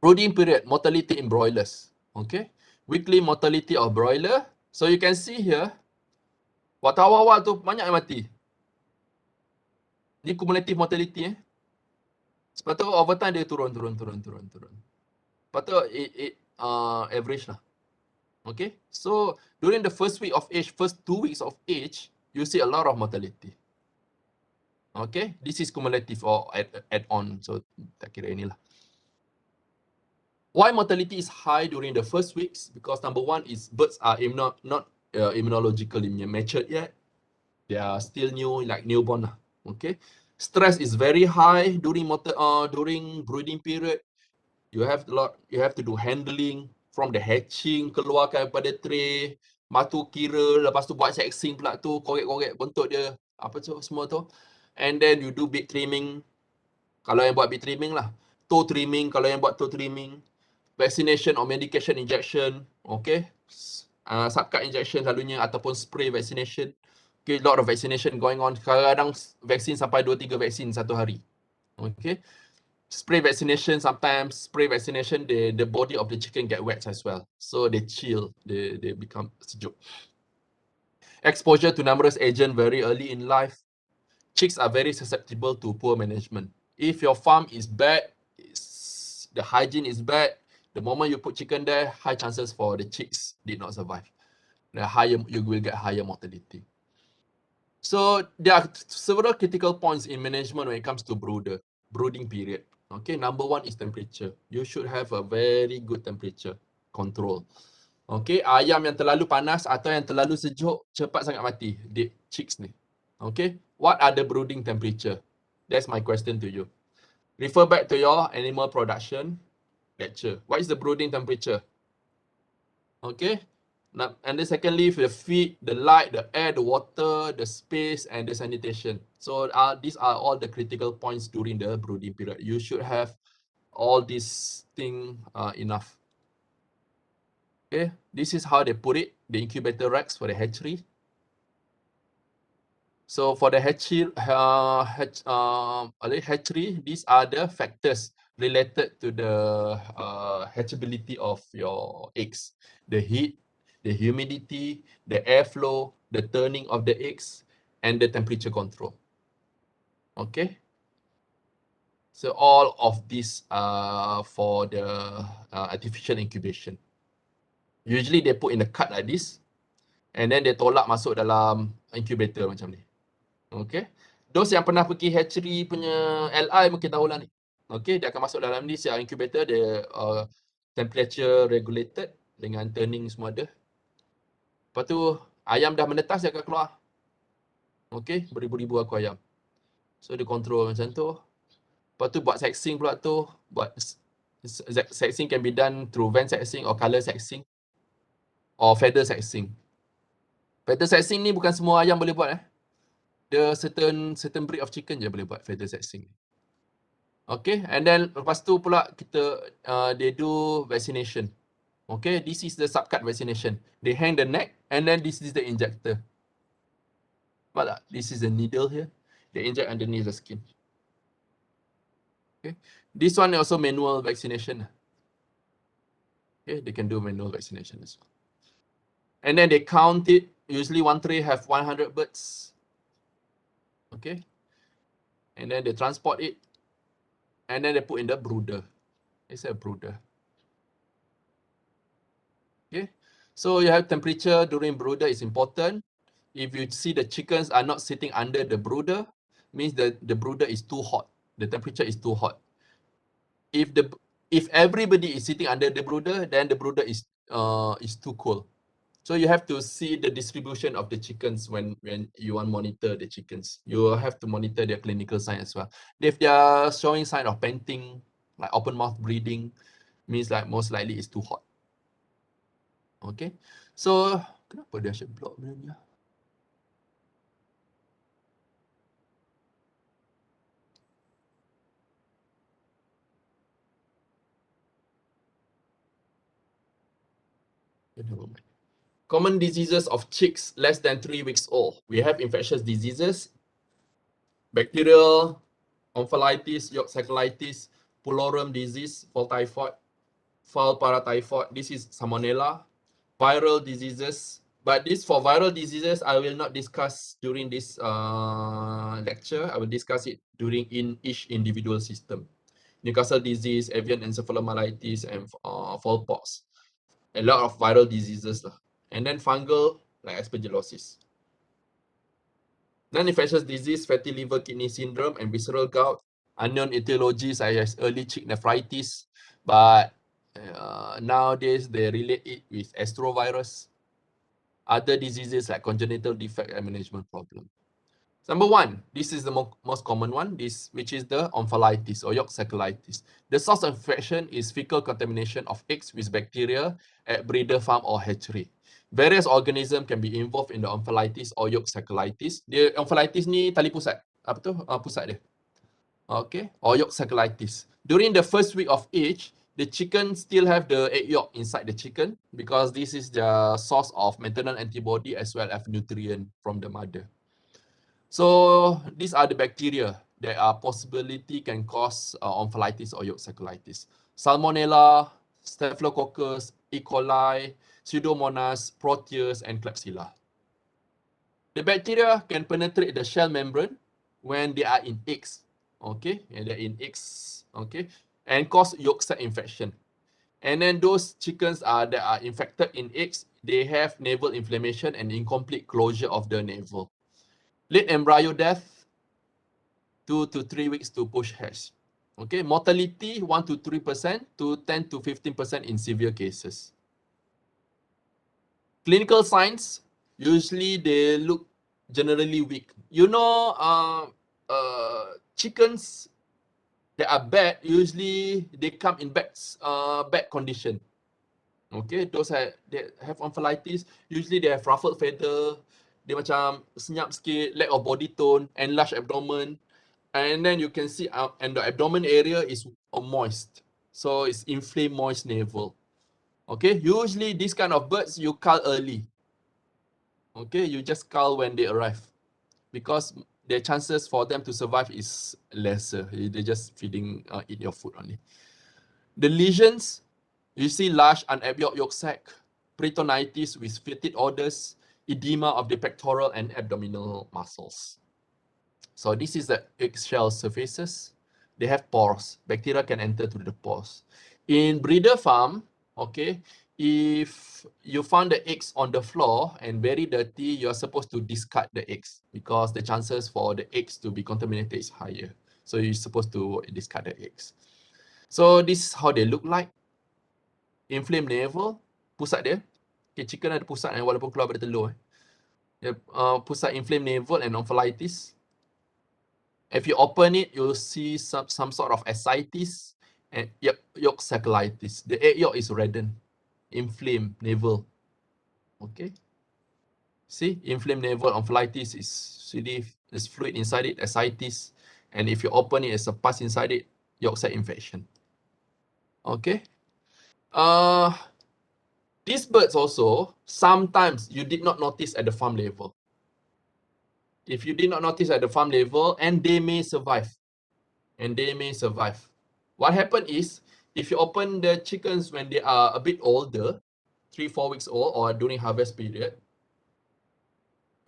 Brooding period, mortality in broilers. Okay. Weekly mortality of broiler. So you can see here, waktu awal-awal tu banyak yang mati. Ni cumulative mortality Sebab tu over time dia turun. Lepas tu it average lah. Okay. So during the first week of age, first 2 weeks of age, you see a lot of mortality. Okay. This is cumulative or add on. So tak kira inilah. Why mortality is high during the first weeks? Because number one is birds are not immunologically matured yet. They are still new, like newborn lah. Okay. Stress is very high during brooding period. You have to do handling from the hatching, keluarkan daripada tray, matu kira, lepas tu buat sexing pula tu, korek-korek bentuk dia, apa tu semua tu. And then you do beak trimming, kalau yang buat beak trimming lah. Toe trimming, kalau yang buat toe trimming. Vaccination or medication injection, okay. Subcut injection selalunya ataupun spray vaccination. Okay, lot of vaccination going on. Kadang-kadang vaksin sampai 2-3 vaksin satu hari. Okay. Spray vaccination, sometimes spray vaccination, the body of the chicken get wet as well. So they chill, they become sejuk. Exposure to numerous agents very early in life. Chicks are very susceptible to poor management. If your farm is bad, the hygiene is bad, the moment you put chicken there, high chances for the chicks did not survive. You will get higher mortality. So there are several critical points in management when it comes to brooding period. Okay, number one is temperature. You should have a very good temperature control. Okay, ayam yang terlalu panas atau yang terlalu sejuk cepat sangat mati, chicks ni. Okay, what are the brooding temperature? That's my question to you. Refer back to your animal production lecture. What is the brooding temperature? Okay. And then secondly, the feed, the light, the air, the water, the space, and the sanitation. So these are all the critical points during the brooding period. You should have all these things enough. Okay, this is how they put it, the incubator racks for the hatchery. So for the hatchery, these are the factors related to the hatchability of your eggs. The heat, the humidity, the airflow, the turning of the eggs, and the temperature control. Okay. So all of these are for the artificial incubation. Usually they put in a cart like this, and then they tolak masuk dalam incubator macam ni. Okay. Those yang pernah pergi hatchery punya LI mungkin tahulah ni. Okay, dia akan masuk dalam ni secara incubator, dia temperature regulated dengan turning semua ada. Lepas tu ayam dah menetas dia akan keluar. Okay, beribu-ribu ekor ayam. So dia control macam tu. Lepas tu buat sexing pula tu, sexing can be done through vent sexing or color sexing or feather sexing. Feather sexing ni bukan semua ayam boleh buat The certain breed of chicken je boleh buat feather sexing. Okay, and then lepas tu pula kita they do vaccination. Okay, this is the subcut vaccination. They hang the neck and then this is the injector. But this is a needle here. They inject underneath the skin. Okay. This one also manual vaccination. Okay, they can do manual vaccination as well. And then they count it. Usually one tray have 100 birds. Okay. And then they transport it. And then they put in the brooder. It's a brooder. Okay. So you have temperature during brooder is important. If you see the chickens are not sitting under the brooder, means that the brooder is too hot. The temperature is too hot. If everybody is sitting under the brooder, then the brooder is too cold. So you have to see the distribution of the chickens when you want to monitor the chickens. You have to monitor their clinical sign as well. If they are showing sign of panting, like open mouth breathing, means like most likely it's too hot. Okay. So kenapa dia asyik block benda ni? Common diseases of chicks less than 3 weeks old. We have infectious diseases, bacterial omphalitis, Yolksäcolitis, pullorum disease, fall typhoid, fall paratyphoid. This is salmonella, viral diseases. But this for viral diseases, I will not discuss during this lecture. I will discuss it in each individual system. Newcastle disease, avian encephalomyelitis, and fowlpox. A lot of viral diseases. And then fungal, like aspergillosis. Non-infectious disease, fatty liver kidney syndrome, and visceral gout. Unknown etiology such as early chick nephritis, but nowadays they relate it with astrovirus. Other diseases like congenital defect and management problem. Number one, this is the most common one, which is the omphalitis or Yolksäcolitis. The source of infection is fecal contamination of eggs with bacteria at breeder farm or hatchery. Various organisms can be involved in the omphalitis or Yolksäcolitis. Dia omphalitis ni tali pusat. Apa tu? Pusat dia. Okay, or Yolksäcolitis. During the first week of age, the chicken still have the egg yolk inside the chicken because this is the source of maternal antibody as well as nutrient from the mother. So these are the bacteria that are possibility can cause omphalitis or Yolksäcolitis. Salmonella, Staphylococcus, E. coli, Pseudomonas, Proteus, and Klebsiella. The bacteria can penetrate the shell membrane when they are in eggs, okay, and they're in eggs, okay, and cause yolk sac infection. And then those chickens that are infected in eggs, they have navel inflammation and incomplete closure of the navel. Late embryo death, 2 to 3 weeks to push hatch. Okay, mortality 1 to 3% to 10 to 15% in severe cases. Clinical signs, usually they look generally weak. You know, chickens that are bad, usually they come in bad condition. Okay, those that have omphalitis, usually they have ruffled feather, dia macam senyap sikit, lack of body tone, enlarged abdomen, and then you can see and the abdomen area is moist. So it's inflamed moist navel. Okay, usually these kind of birds you cull early. Okay, you just cull when they arrive because the chances for them to survive is lesser. They're just feeding, eat your food only. The lesions, you see large unabsorbed yolk sac, peritonitis with fetid odors, edema of the pectoral and abdominal muscles. So this is the eggshell surfaces. They have pores. Bacteria can enter through the pores. In breeder farm, okay, if you found the eggs on the floor and very dirty, you're supposed to discard the eggs because the chances for the eggs to be contaminated is higher. So you're supposed to discard the eggs. So this is how they look like. Inflamed navel, pusat dia. Okay, chicken ada pusat walaupun keluar dari telur. Pusat inflamed navel and omphalitis. If you open it, you'll see some sort of ascites and Yolksäcolitis. The egg yolk is reddened, inflamed navel. Okay. See, inflamed navel, omphalitis is fluid inside it, ascites. And if you open it, it's a pus inside it, yolk sac infection. Okay. These birds also, sometimes you did not notice at the farm level. If you did not notice at the farm level, and they may survive. What happened is, if you open the chickens when they are a bit older, 3-4 weeks old, or during harvest period,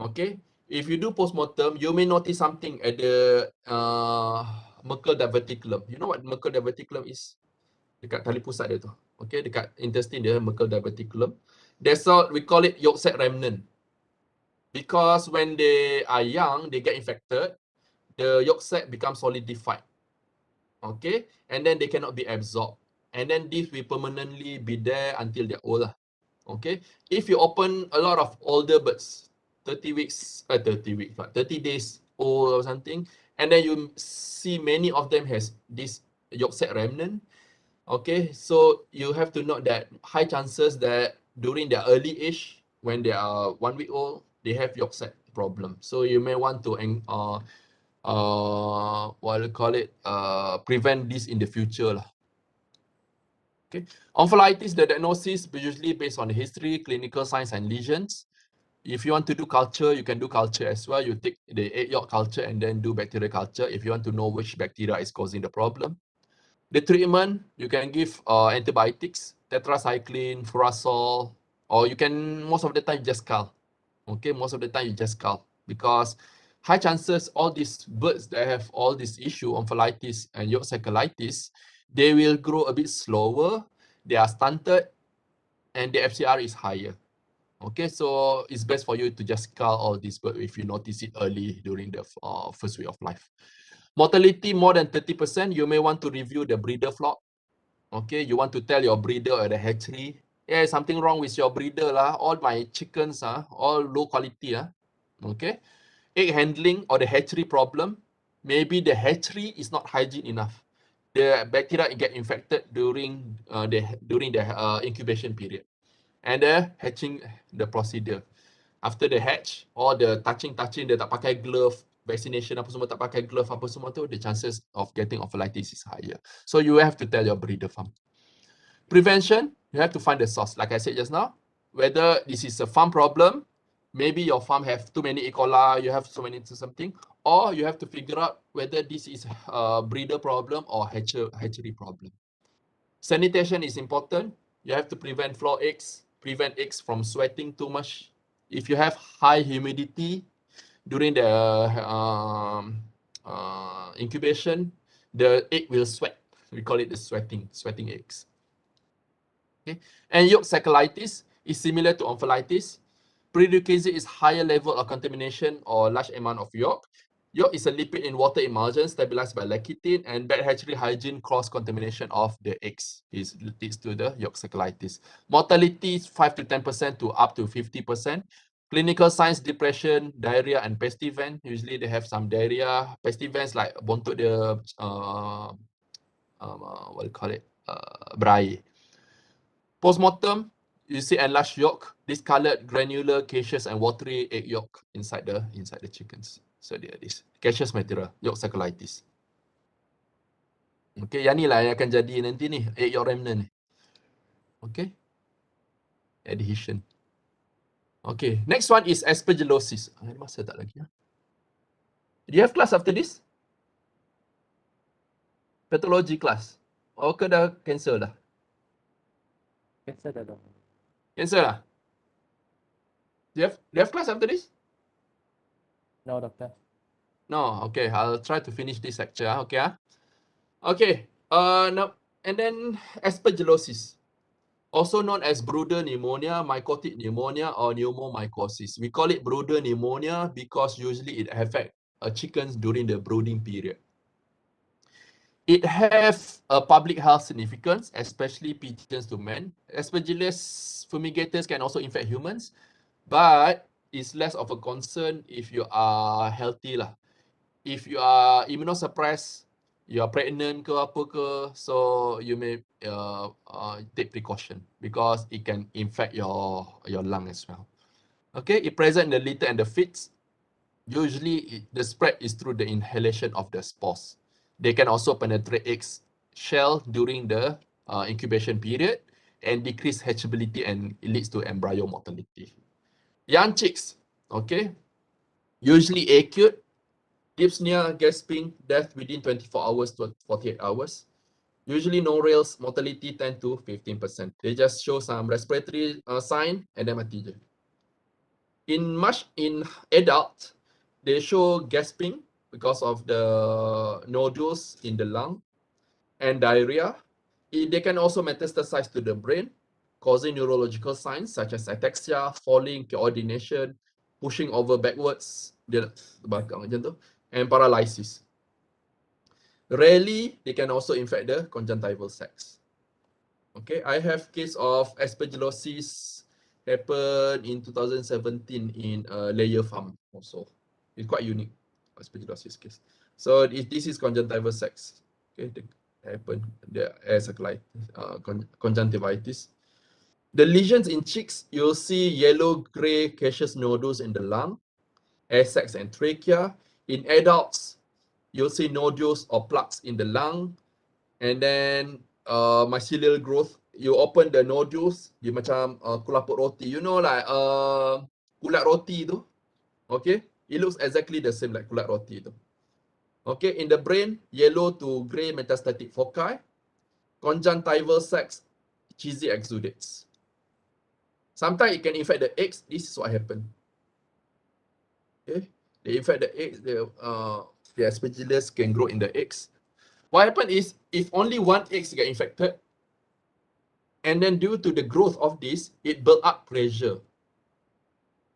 okay, if you do postmortem, you may notice something at the Merkel diverticulum. You know what Merkel diverticulum is? Dekat tali pusat dia tu. Okay, dekat intestine dia, Merkel diverticulum. That's all, we call it yolk sac remnant. Because when they are young, they get infected, the yolk sac becomes solidified. Okay, and then they cannot be absorbed. And then this will permanently be there until they're old. Okay, if you open a lot of older birds, 30 weeks, 30 days old or something, and then you see many of them has this yolk sac remnant. Okay, so you have to note that high chances that during their early age, when they are 1 week old, they have yolk sac problem. So you may want to what do you call it? Prevent this in the future lah. Okay, onpholitis, the diagnosis usually based on the history, clinical signs, and lesions. If you want to do culture, you can do culture as well. You take the egg yolk culture and then do bacterial culture if you want to know which bacteria is causing the problem. The treatment, you can give antibiotics, tetracycline, furasol, or you can, most of the time, just cull. Okay, most of the time you just cull, because high chances all these birds that have all this issue, onpholitis and yolk sac colitis, they will grow a bit slower, they are stunted, and the FCR is higher. Okay, so it's best for you to just cull all these birds if you notice it early during the first week of life. Mortality more than 30%, you may want to review the breeder flock. Okay, you want to tell your breeder or the hatchery, yeah, something wrong with your breeder lah. All my chickens are all low quality. Okay, egg handling or the hatchery problem. Maybe the hatchery is not hygiene enough. The bacteria get infected during the incubation period and the hatching, the procedure. After the hatch, all the touching, dia tak pakai glove, vaccination apa semua tak pakai glove apa semua tu, the chances of getting onpholitis is higher. So you have to tell your breeder farm. Prevention, you have to find the source. Like I said just now, whether this is a farm problem, maybe your farm have too many E. coli, you have so many something, or you have to figure out whether this is a breeder problem or hatchery problem. Sanitation is important. You have to prevent floor eggs, prevent eggs from sweating too much. If you have high humidity during the incubation, the egg will sweat. We call it the sweating eggs. Okay, and yolk sac colitis is similar to onpholitis. Prerequisite is higher level of contamination or large amount of yolk. Yolk is a lipid in water emulsion stabilized by lecithin, and bad hatchery hygiene cross contamination of the eggs leads to the yolk sac colitis. Mortality is 5 to 10% to up to 50%. Clinical signs, depression, diarrhea, and pestivent. Usually they have some diarrhea. Pestivents like bontot dia, what do you call it? Brai. Postmortem, you see enlarged yolk, discolored, granular, caseous, and watery egg yolk inside the chickens. So there it is. Caseous material, yolk sac colitis. Okay, yang ni lah yang akan jadi nanti ni, egg yolk remnant ni. Okay. Adhesion. Okay, next one is aspergillosis. Masa tak lagi. Do you have class after this? Pathology class. Oh, ke dah cancel dah? Cancel dah dong. Cancel lah? Do you have class after this? No, doctor. No, okay. I'll try to finish this lecture. Okay. Okay. Now and then aspergillosis, also known as brooder pneumonia, mycotic pneumonia, or pneumomycosis. We call it brooder pneumonia because usually it affects chickens during the brooding period. It has a public health significance, especially pigeons to men. Aspergillus fumigators can also infect humans, but it's less of a concern if you are healthy lah. If you are immunosuppressed, you are pregnant ke apa ke, so you may take precaution because it can infect your lung as well. Okay, it present in the litter and the feeds. Usually, the spread is through the inhalation of the spores. They can also penetrate eggs shell during the incubation period and decrease hatchability, and it leads to embryo mortality. Young chicks, okay? Usually acute, dyspnea, gasping, death within 24 hours to 48 hours. Usually no rails, mortality 10 to 15%. They just show some respiratory sign and then mati je. In adult, they show gasping because of the nodules in the lung and diarrhea. They can also metastasize to the brain, causing neurological signs such as ataxia, falling, coordination, pushing over backwards, dia terbangkang macam tu, and paralysis. Rarely, they can also infect the conjunctival sacs. Okay, I have case of aspergillosis happened in 2017 in a layer farm also. It's quite unique, aspergillosis case. So if this is conjunctival sacs, okay, happen the conjunctivitis. The lesions in cheeks, you'll see yellow-gray caseous nodules in the lung, air sacs and trachea. In adults, you'll see nodules or plaques in the lung, and then mycelial growth. You open the nodules, dia macam kulaput roti. You know like kulat roti tu, okay? It looks exactly the same like kulat roti tu. Okay, in the brain, yellow to grey metastatic foci, conjunctival sacs, cheesy exudates. Sometimes it can infect the eggs. This is what happened. Okay, they infect the eggs. The aspergillus can grow in the eggs. What happened is if only one egg get infected, and then due to the growth of this, it build up pressure.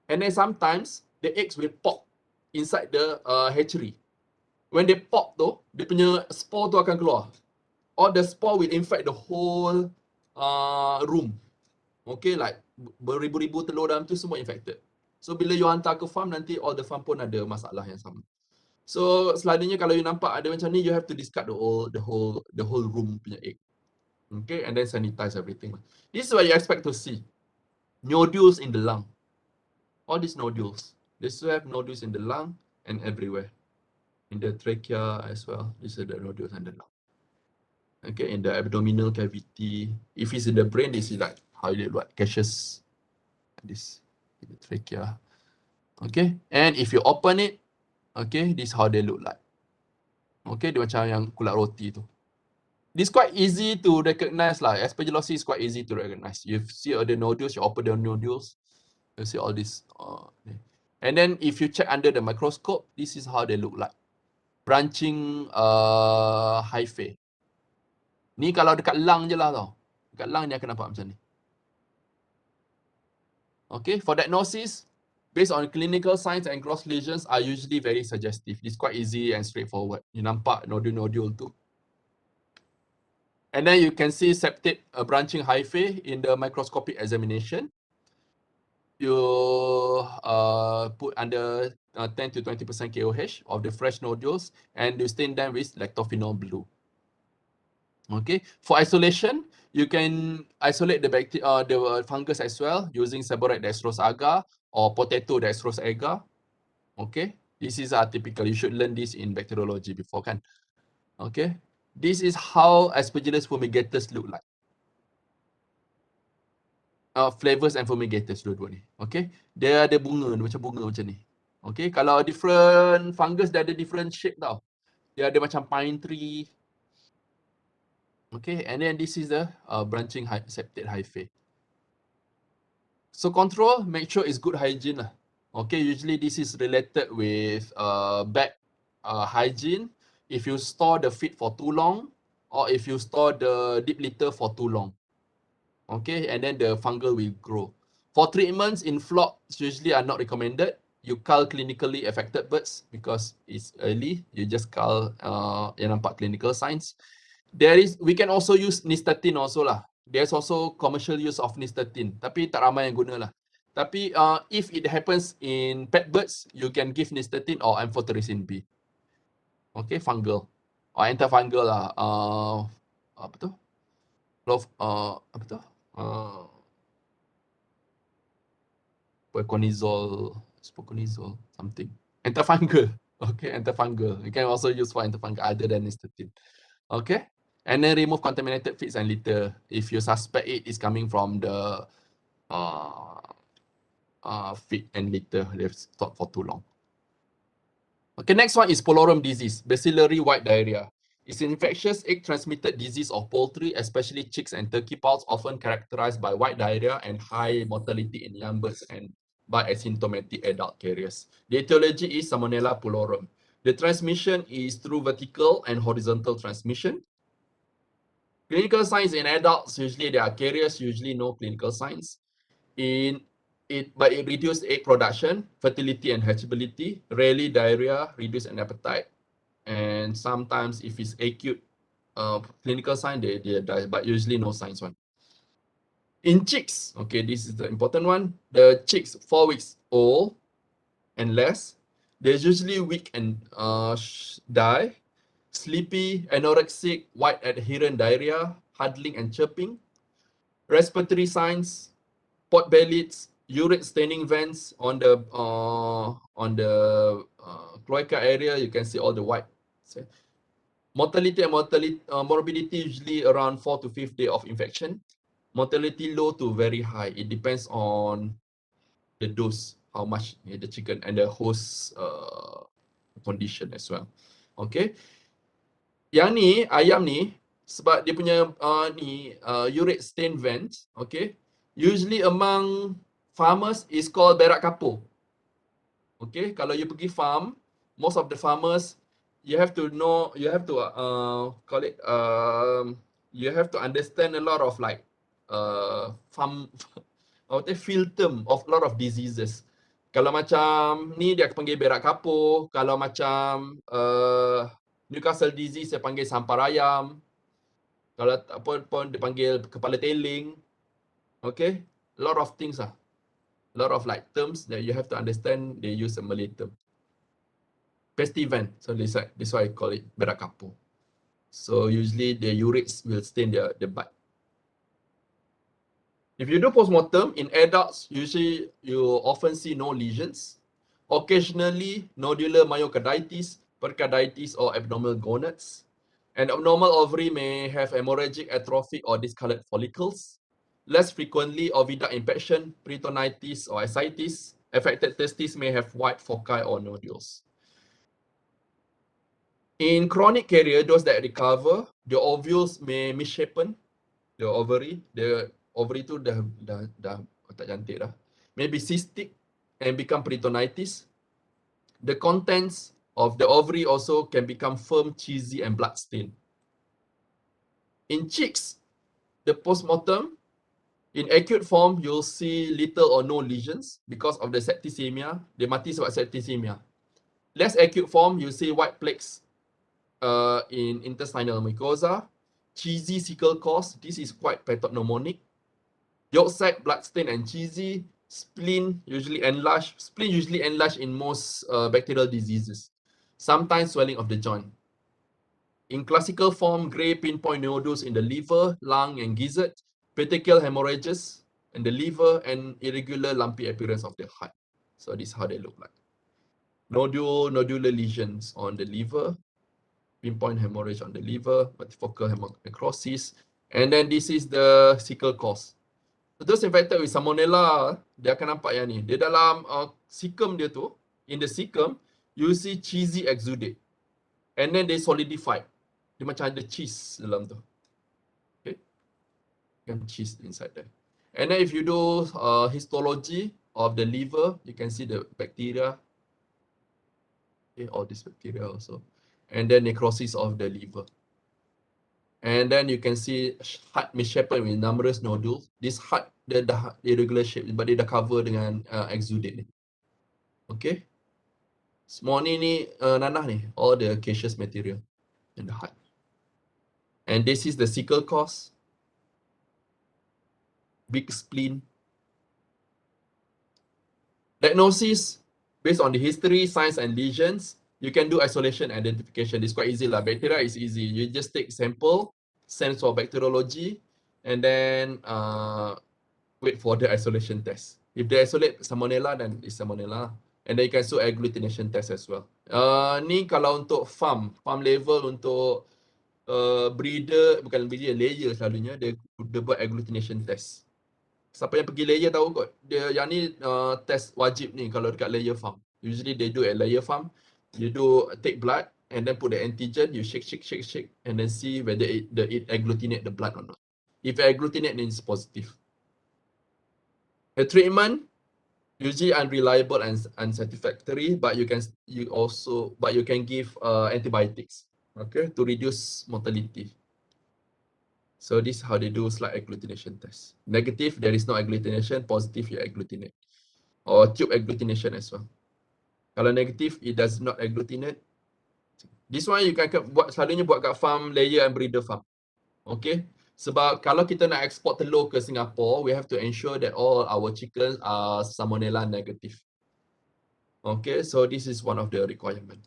And then sometimes the eggs will pop inside the hatchery. When they pop tu, dia punya spore tu akan keluar. Or the spore will infect the whole room. Okay, like beribu-ribu telur dalam tu semua infected. So bila you hantar ke farm, nanti all the farm pun ada masalah yang sama. So selalunya kalau you nampak ada macam ni, you have to discard the whole room punya egg. Okay, and then sanitize everything. This is what you expect to see. Nodules in the lung. All these nodules. They still have nodules in the lung and everywhere. In the trachea as well. These are the nodules in the lung. Okay, in the abdominal cavity. If it's in the brain, this is like how you look like caseous. This in the trachea. Okay, and if you open it, okay, this is how they look like. Okay, dia macam yang kulat roti tu. This quite easy to recognize lah. Aspergillosis is quite easy to recognize. You see all the nodules, you open the nodules, you see all this. And then if you check under the microscope, this is how they look like. Branching hyphae. Ni kalau dekat lung je lah tau. Dekat lung ni akan nampak macam ni. Okay, for diagnosis, based on clinical signs and gross lesions are usually very suggestive. It's quite easy and straightforward. You nampak nodule tu. And then you can see septate branching hyphae in the microscopic examination. You put under 10 to 20% KOH of the fresh nodules and you stain them with lactophenol blue. Okay, for isolation, you can isolate the fungus as well using seborrheic dextrose agar or potato dextrose agar. Okay, this is typical. You should learn this in bacteriology before kan. Okay, this is how Aspergillus fumigatus look like. Flavors and fumigators dua-dua ni. Okay, dia ada bunga macam ni. Okay, kalau different fungus dia ada different shape tau. Dia ada macam pine tree. Okay, and then this is the branching septate hyphae. So control, make sure it's good hygiene lah. Okay, usually this is related with bad hygiene. If you store the feed for too long, or if you store the deep litter for too long. Okay, and then the fungal will grow. For treatments in flocks, usually are not recommended. You cull clinically affected birds because it's early. You just cull yang nampak clinical signs. We can also use nystatin also lah. There's also commercial use of nystatin. Tapi tak ramai yang guna lah. Tapi if it happens in pet birds, you can give nystatin or amphotericin B. Okay, fungal. Or antifungal lah. Apa tu? Apa tu? Proconazole, something. Antifungal. Okay, antifungal. You can also use for antifungal other than nystatin. Okay, and then remove contaminated feeds and litter if you suspect it is coming from the feed and litter they've stored for too long. Okay, next one is pullorum disease, bacillary white diarrhea. It's an infectious egg-transmitted disease of poultry, especially chicks and turkey poults, often characterized by white diarrhea and high mortality in young birds and by asymptomatic adult carriers. The etiology is Salmonella pullorum. The transmission is through vertical and horizontal transmission. Clinical signs in adults, usually they are carriers, usually no clinical signs. But it reduced egg production, fertility and hatchability, rarely diarrhea, reduced an appetite, and sometimes if it's acute clinical sign, they die, but usually no signs one. In chicks, okay, this is the important one. The chicks 4 weeks old and less, they're usually weak and die, sleepy, anorexic, white adherent diarrhea, huddling and chirping, respiratory signs, pot bellies, urate staining vents on the cloaca area. You can see all the white. Mortality and morbidity usually around 4 to 5 day of infection. Mortality low to very high. It depends on the dose, how much the chicken and the host condition as well. Okay. Yang ni, ayam ni, sebab dia punya urate stain vents, okay, usually among farmers is called berak kapur. Okay, kalau you pergi farm, most of the farmers, you have to know, you have to call it, you have to understand a lot of like farm, field term of a lot of diseases. Kalau macam ni dia panggil berak kapur, kalau macam Newcastle disease dia panggil sampar ayam. Kalau apa pun dia panggil kepala teling. Okay, a lot of things lah. A lot of like terms that you have to understand, they use a Malay term. Festivan, so that's why I call it berak kapur. So usually the urates will stain the butt. If you do postmortem in adults, usually you often see no lesions. Occasionally nodular myocarditis, pericarditis, or abnormal gonads. An abnormal ovary may have hemorrhagic atrophy or discolored follicles. Less frequently, oviduct infection, peritonitis, or ascites. Affected testes may have white foci or nodules. In chronic carrier, those that recover, the ovules may misshapen, the ovary tu dah tak cantik dah. May be cystic and become peritonitis. The contents of the ovary also can become firm, cheesy, and bloodstained. In chicks, the postmortem, in acute form, you'll see little or no lesions because of the septicemia. Dia mati sebab septicemia. Less acute form, you see white plaques in intestinal mucosa, cheesy cecal cause. This is quite pathognomonic. Yolk sac, bloodstain, and cheesy. Spleen usually enlarged. Spleen usually enlarged in most bacterial diseases. Sometimes swelling of the joint. In classical form, gray pinpoint nodules in the liver, lung, and gizzard. Petechial hemorrhages in the liver, and irregular lumpy appearance of the heart. So this is how they look like. Nodular lesions on the liver, pinpoint hemorrhage on the liver, multifocal necrosis, and then this is the cecal cause. So those infected with Salmonella, dia akan nampak yang ni. Dia dalam cecum dia tu, in the cecum, you see cheesy exudate. And then they solidified. Dia macam ada cheese dalam tu. Okay. Kan cheese inside there. And then if you do histology of the liver, you can see the bacteria. Okay, all this bacteria also. And then necrosis of the liver. And then you can see heart misshapen with numerous nodules. This heart, dia dah irregular shape, but dia dah cover dengan exudate ni. Okay. Semua ni nanah ni, all the caseous material in the heart. And this is the cecal cause. Big spleen. Diagnosis, based on the history, signs, and lesions, you can do isolation identification. It's quite easy lah. Bacteria is easy. You just take sample, send for bacteriology, and then wait for the isolation test. If they isolate Salmonella, then it's Salmonella. And then you can do agglutination test as well. Ni kalau untuk farm level untuk breeder, bukan breeder, layer selalunya, dia buat agglutination test. Siapa yang pergi layer tahu kot. Dia yang ni test wajib ni kalau dekat layer farm. Usually they do at layer farm. You do take blood and then put the antigen, you shake, and then see whether it agglutinate the blood or not. If it agglutinate, then it's positive. The treatment usually unreliable and unsatisfactory, but you can give antibiotics, okay, to reduce mortality. So this is how they do slide agglutination test. Negative, there is no agglutination. Positive, you agglutinate. Or tube agglutination as well. Kalau negative, it does not agglutinate. This one you can selalunya buat kat farm layer and breeder farm. Okay. Sebab kalau kita nak export telur ke Singapore, we have to ensure that all our chickens are salmonella negative. Okay, so this is one of the requirement.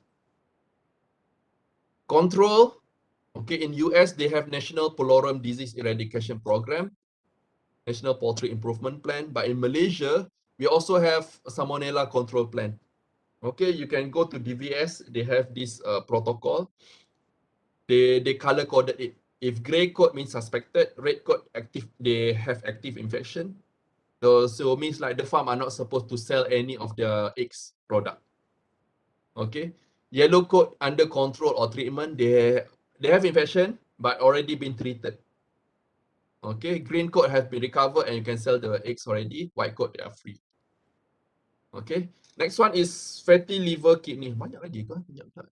Control. Okay, in US, they have National Pullorum Disease Eradication Program, National Poultry Improvement Plan. But in Malaysia, we also have a Salmonella Control Plan. Okay, you can go to DVS. They have this protocol. They color coded it. If gray code means suspected, red code active, they have active infection. So means like the farm are not supposed to sell any of their eggs product. Okay, yellow code under control or treatment. They have infection but already been treated. Okay, green code has been recovered and you can sell the eggs already. White code, they are free. Okay, next one is fatty liver kidney. Banyak lagi ke? Banyak tak?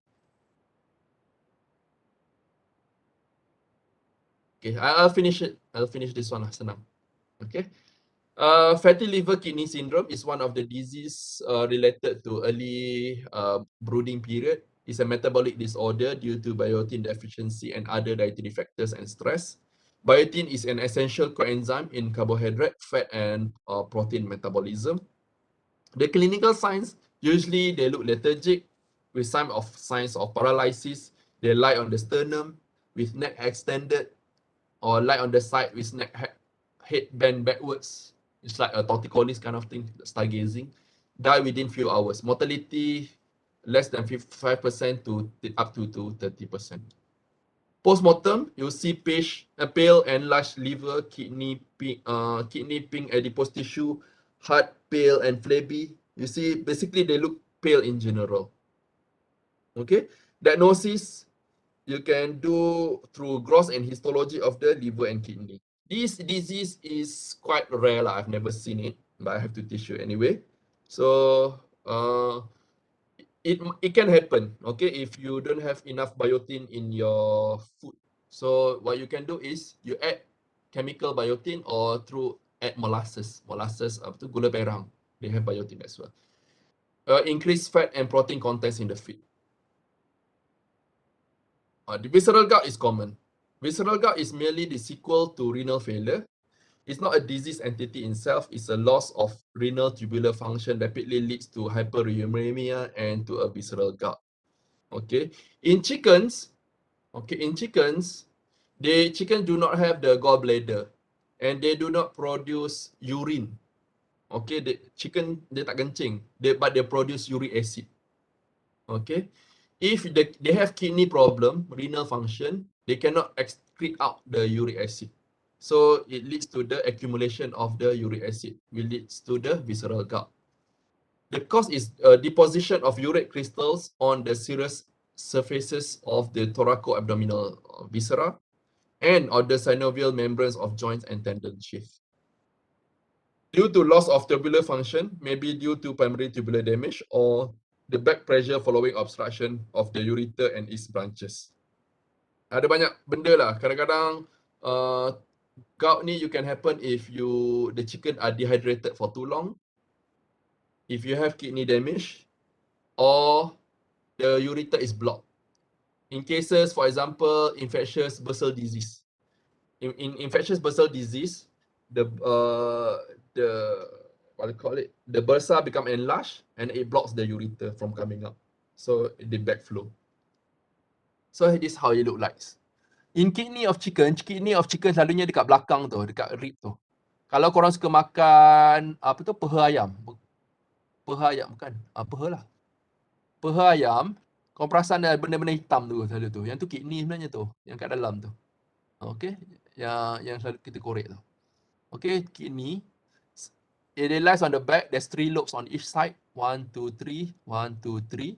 Okay, I'll finish it. I'll finish this one lah, senang. Okay. Fatty liver kidney syndrome is one of the disease related to early brooding period. It's a metabolic disorder due to biotin deficiency and other dietary factors and stress. Biotin is an essential coenzyme in carbohydrate, fat, and protein metabolism. The clinical signs, usually they look lethargic with signs of paralysis. They lie on the sternum with neck extended or lie on the side with head bent backwards. It's like a torticollis kind of thing, stargazing. Die within few hours. Mortality less than 5% to up to 30%. Post-mortem, you see pale and large liver, kidney pink adipose tissue, heart pale and flabby. You see, basically they look pale in general. Okay, diagnosis you can do through gross and histology of the liver and kidney. This disease is quite rare. I've never seen it, but I have to teach you anyway. So it can happen, okay, if you don't have enough biotin in your food. So what you can do is you add chemical biotin or through add molasses up to gula perang. They have biotin as well. Increase fat and protein contents in the feed. The visceral gout is common. Visceral gout is merely the sequel to renal failure. It's not a disease entity itself. It's a loss of renal tubular function rapidly leads to hyperuremia and to a visceral gout. Okay, in chickens, chickens do not have the gallbladder and they do not produce urine. Okay, the chicken they tak kencing, but they produce uric acid. Okay, if they have kidney problem, renal function, they cannot excrete out the uric acid. So it leads to the accumulation of the uric acid, which leads to the visceral gout. The cause is deposition of uric crystals on the serous surfaces of the thoracoabdominal viscera and on the synovial membranes of joints and tendon sheath. Due to loss of tubular function, maybe due to primary tubular damage or the back pressure following obstruction of the ureter and its branches. Ada banyak benda lah. Kadang-kadang gout ni you can happen if the chicken are dehydrated for too long, if you have kidney damage, or the ureter is blocked. In cases, for example, infectious bursal disease. In infectious bursal disease, the what do you call it? The bursa become enlarged and it blocks the ureter from coming out. So the backflow. So this is how it look like. In kidney of chicken selalunya dekat belakang tu, dekat rib tu. Kalau korang suka makan apa tu peha ayam. Peha ayam bukan? Peha lah. Peha ayam, korang perasan ada benda-benda hitam tu selalu tu. Yang tu kidney sebenarnya tu, yang kat dalam tu. Okay, yang selalu kita korek tu. Okay, kidney. It lies on the back. There's 3 lobes on each side. 1, 2, 3. 1, 2, 3.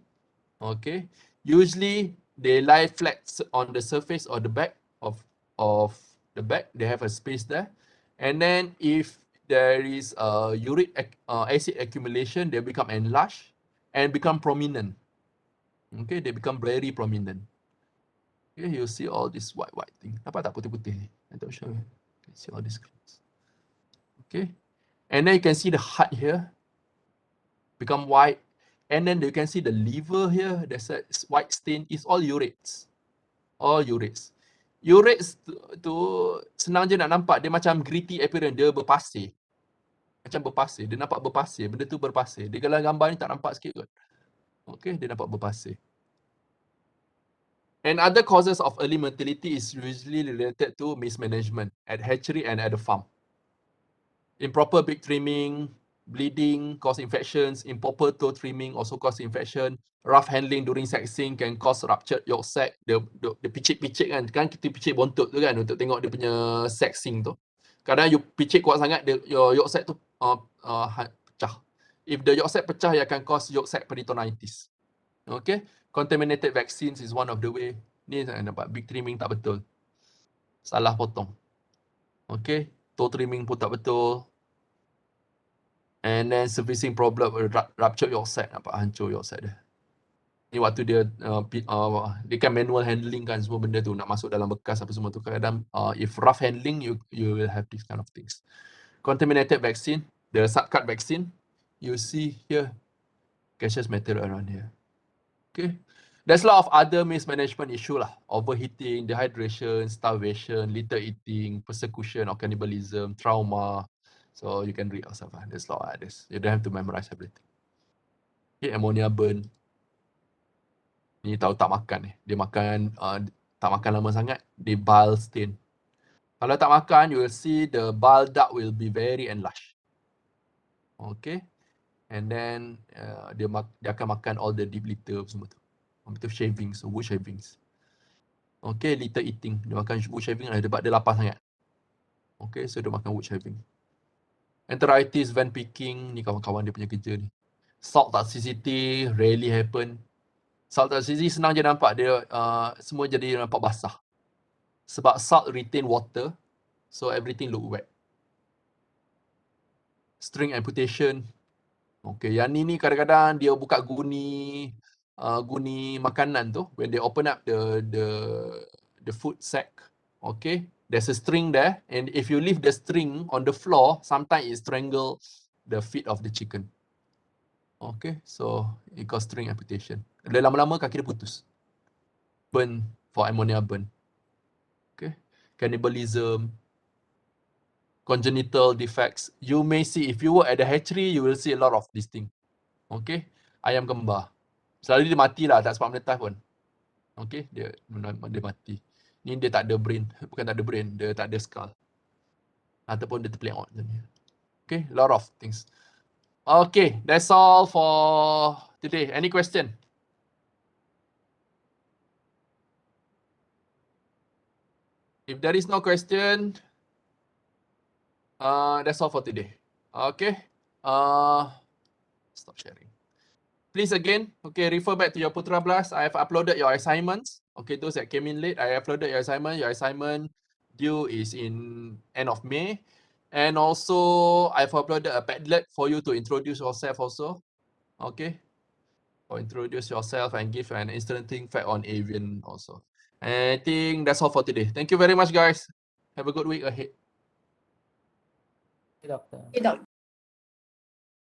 Okay. Usually they lie flat on the surface or the back of the back. They have a space there. And then if there is a uric acid accumulation, they become enlarged and become prominent. Okay, they become very prominent. Okay, you see all this white thing. Nampak tak putih-putih ni? I don't show you. You can see all these things. Okay. And then you can see the heart here become white. And then you can see the liver here. There's a white stain. It's all urates. All urates. Urates tu senang je nak nampak. Dia macam gritty appearance. Dia berpasir. Macam berpasir. Dia nampak berpasir. Benda tu berpasir. Dia kalau gambar ni tak nampak sikit kot. Okay, dia nampak berpasir. And other causes of early mortality is usually related to mismanagement at hatchery and at the farm. Improper beak trimming, bleeding cause infections. Improper toe trimming also cause infection. Rough handling during sexing can cause ruptured yolk sac. Dia picit-picit kan. Kan kita picit bontot tu kan untuk tengok dia punya sexing tu. Kadang you picit kuat sangat, your yolk sac tu pecah. If the yolk sac pecah, it akan cause yolk sac peritonitis. Okay. Contaminated vaccines is one of the way. Ni saya nampak beak trimming tak betul. Salah potong. Okay. Toe trimming pun tak betul. And then servicing problem, rupture yolk sac, nampak hancur yolk sac dia. Ni waktu dia dia kan manual handling kan semua benda tu nak masuk dalam bekas apa semua tu. Kadang if rough handling you will have these kind of things. Contaminated vaccine, the subcut vaccine, you see here gaseous matter around here. Okay. There's a lot of other mismanagement issue lah. Overheating, dehydration, starvation, little eating, persecution or cannibalism, trauma. So you can read yourself. There's a lot of others. You don't have to memorize everything. Okay, ammonia burn. Ni tahu tak makan ni. Dia makan, tak makan lama sangat, dia bile stain. Kalau tak makan, you will see the bile duct will be very enlarged. Okay. And then dia akan makan all the deep litter semua tu. Itu shavings, wood shavings. Okay, little eating. Dia makan wood shaving lah, sebab dia lapar sangat. Okay, so dia makan wood shaving. Enteritis, vein picking, ni kawan-kawan dia punya kerja ni. Salt toxicity, rarely happen. Salt toxicity senang je nampak, dia semua jadi nampak basah. Sebab salt retain water, so everything look wet. String amputation. Okay, yang ni kadang-kadang dia buka guni makanan tu. When they open up the food sack, okay, there's a string there, and if you leave the string on the floor, sometimes it strangle the feet of the chicken. Okay, so it cause string amputation. Dia lama-lama kaki dia putus. Burn, for ammonia burn. Okay, cannibalism, congenital defects. You may see, if you work at the hatchery, you will see a lot of this thing. Okay, ayam kembar. Selalu dia mati lah, tak sebab menetas pun. Okay, dia mati. Ni dia tak ada brain, bukan tak ada brain, dia tak ada skull. Ataupun dia terpeleot macam ni. Okay, a lot of things. Okay, that's all for today. Any question? If there is no question, that's all for today. Okay. Stop sharing. Please again, okay, refer back to your Putra Blast. I have uploaded your assignments. Okay, those that came in late, I uploaded your assignment. Your assignment due is in end of May. And also, I've uploaded a Padlet for you to introduce yourself also. Okay. Or introduce yourself and give an interesting fact on avian also. And I think that's all for today. Thank you very much, guys. Have a good week ahead. Doctor. Okay, doctor.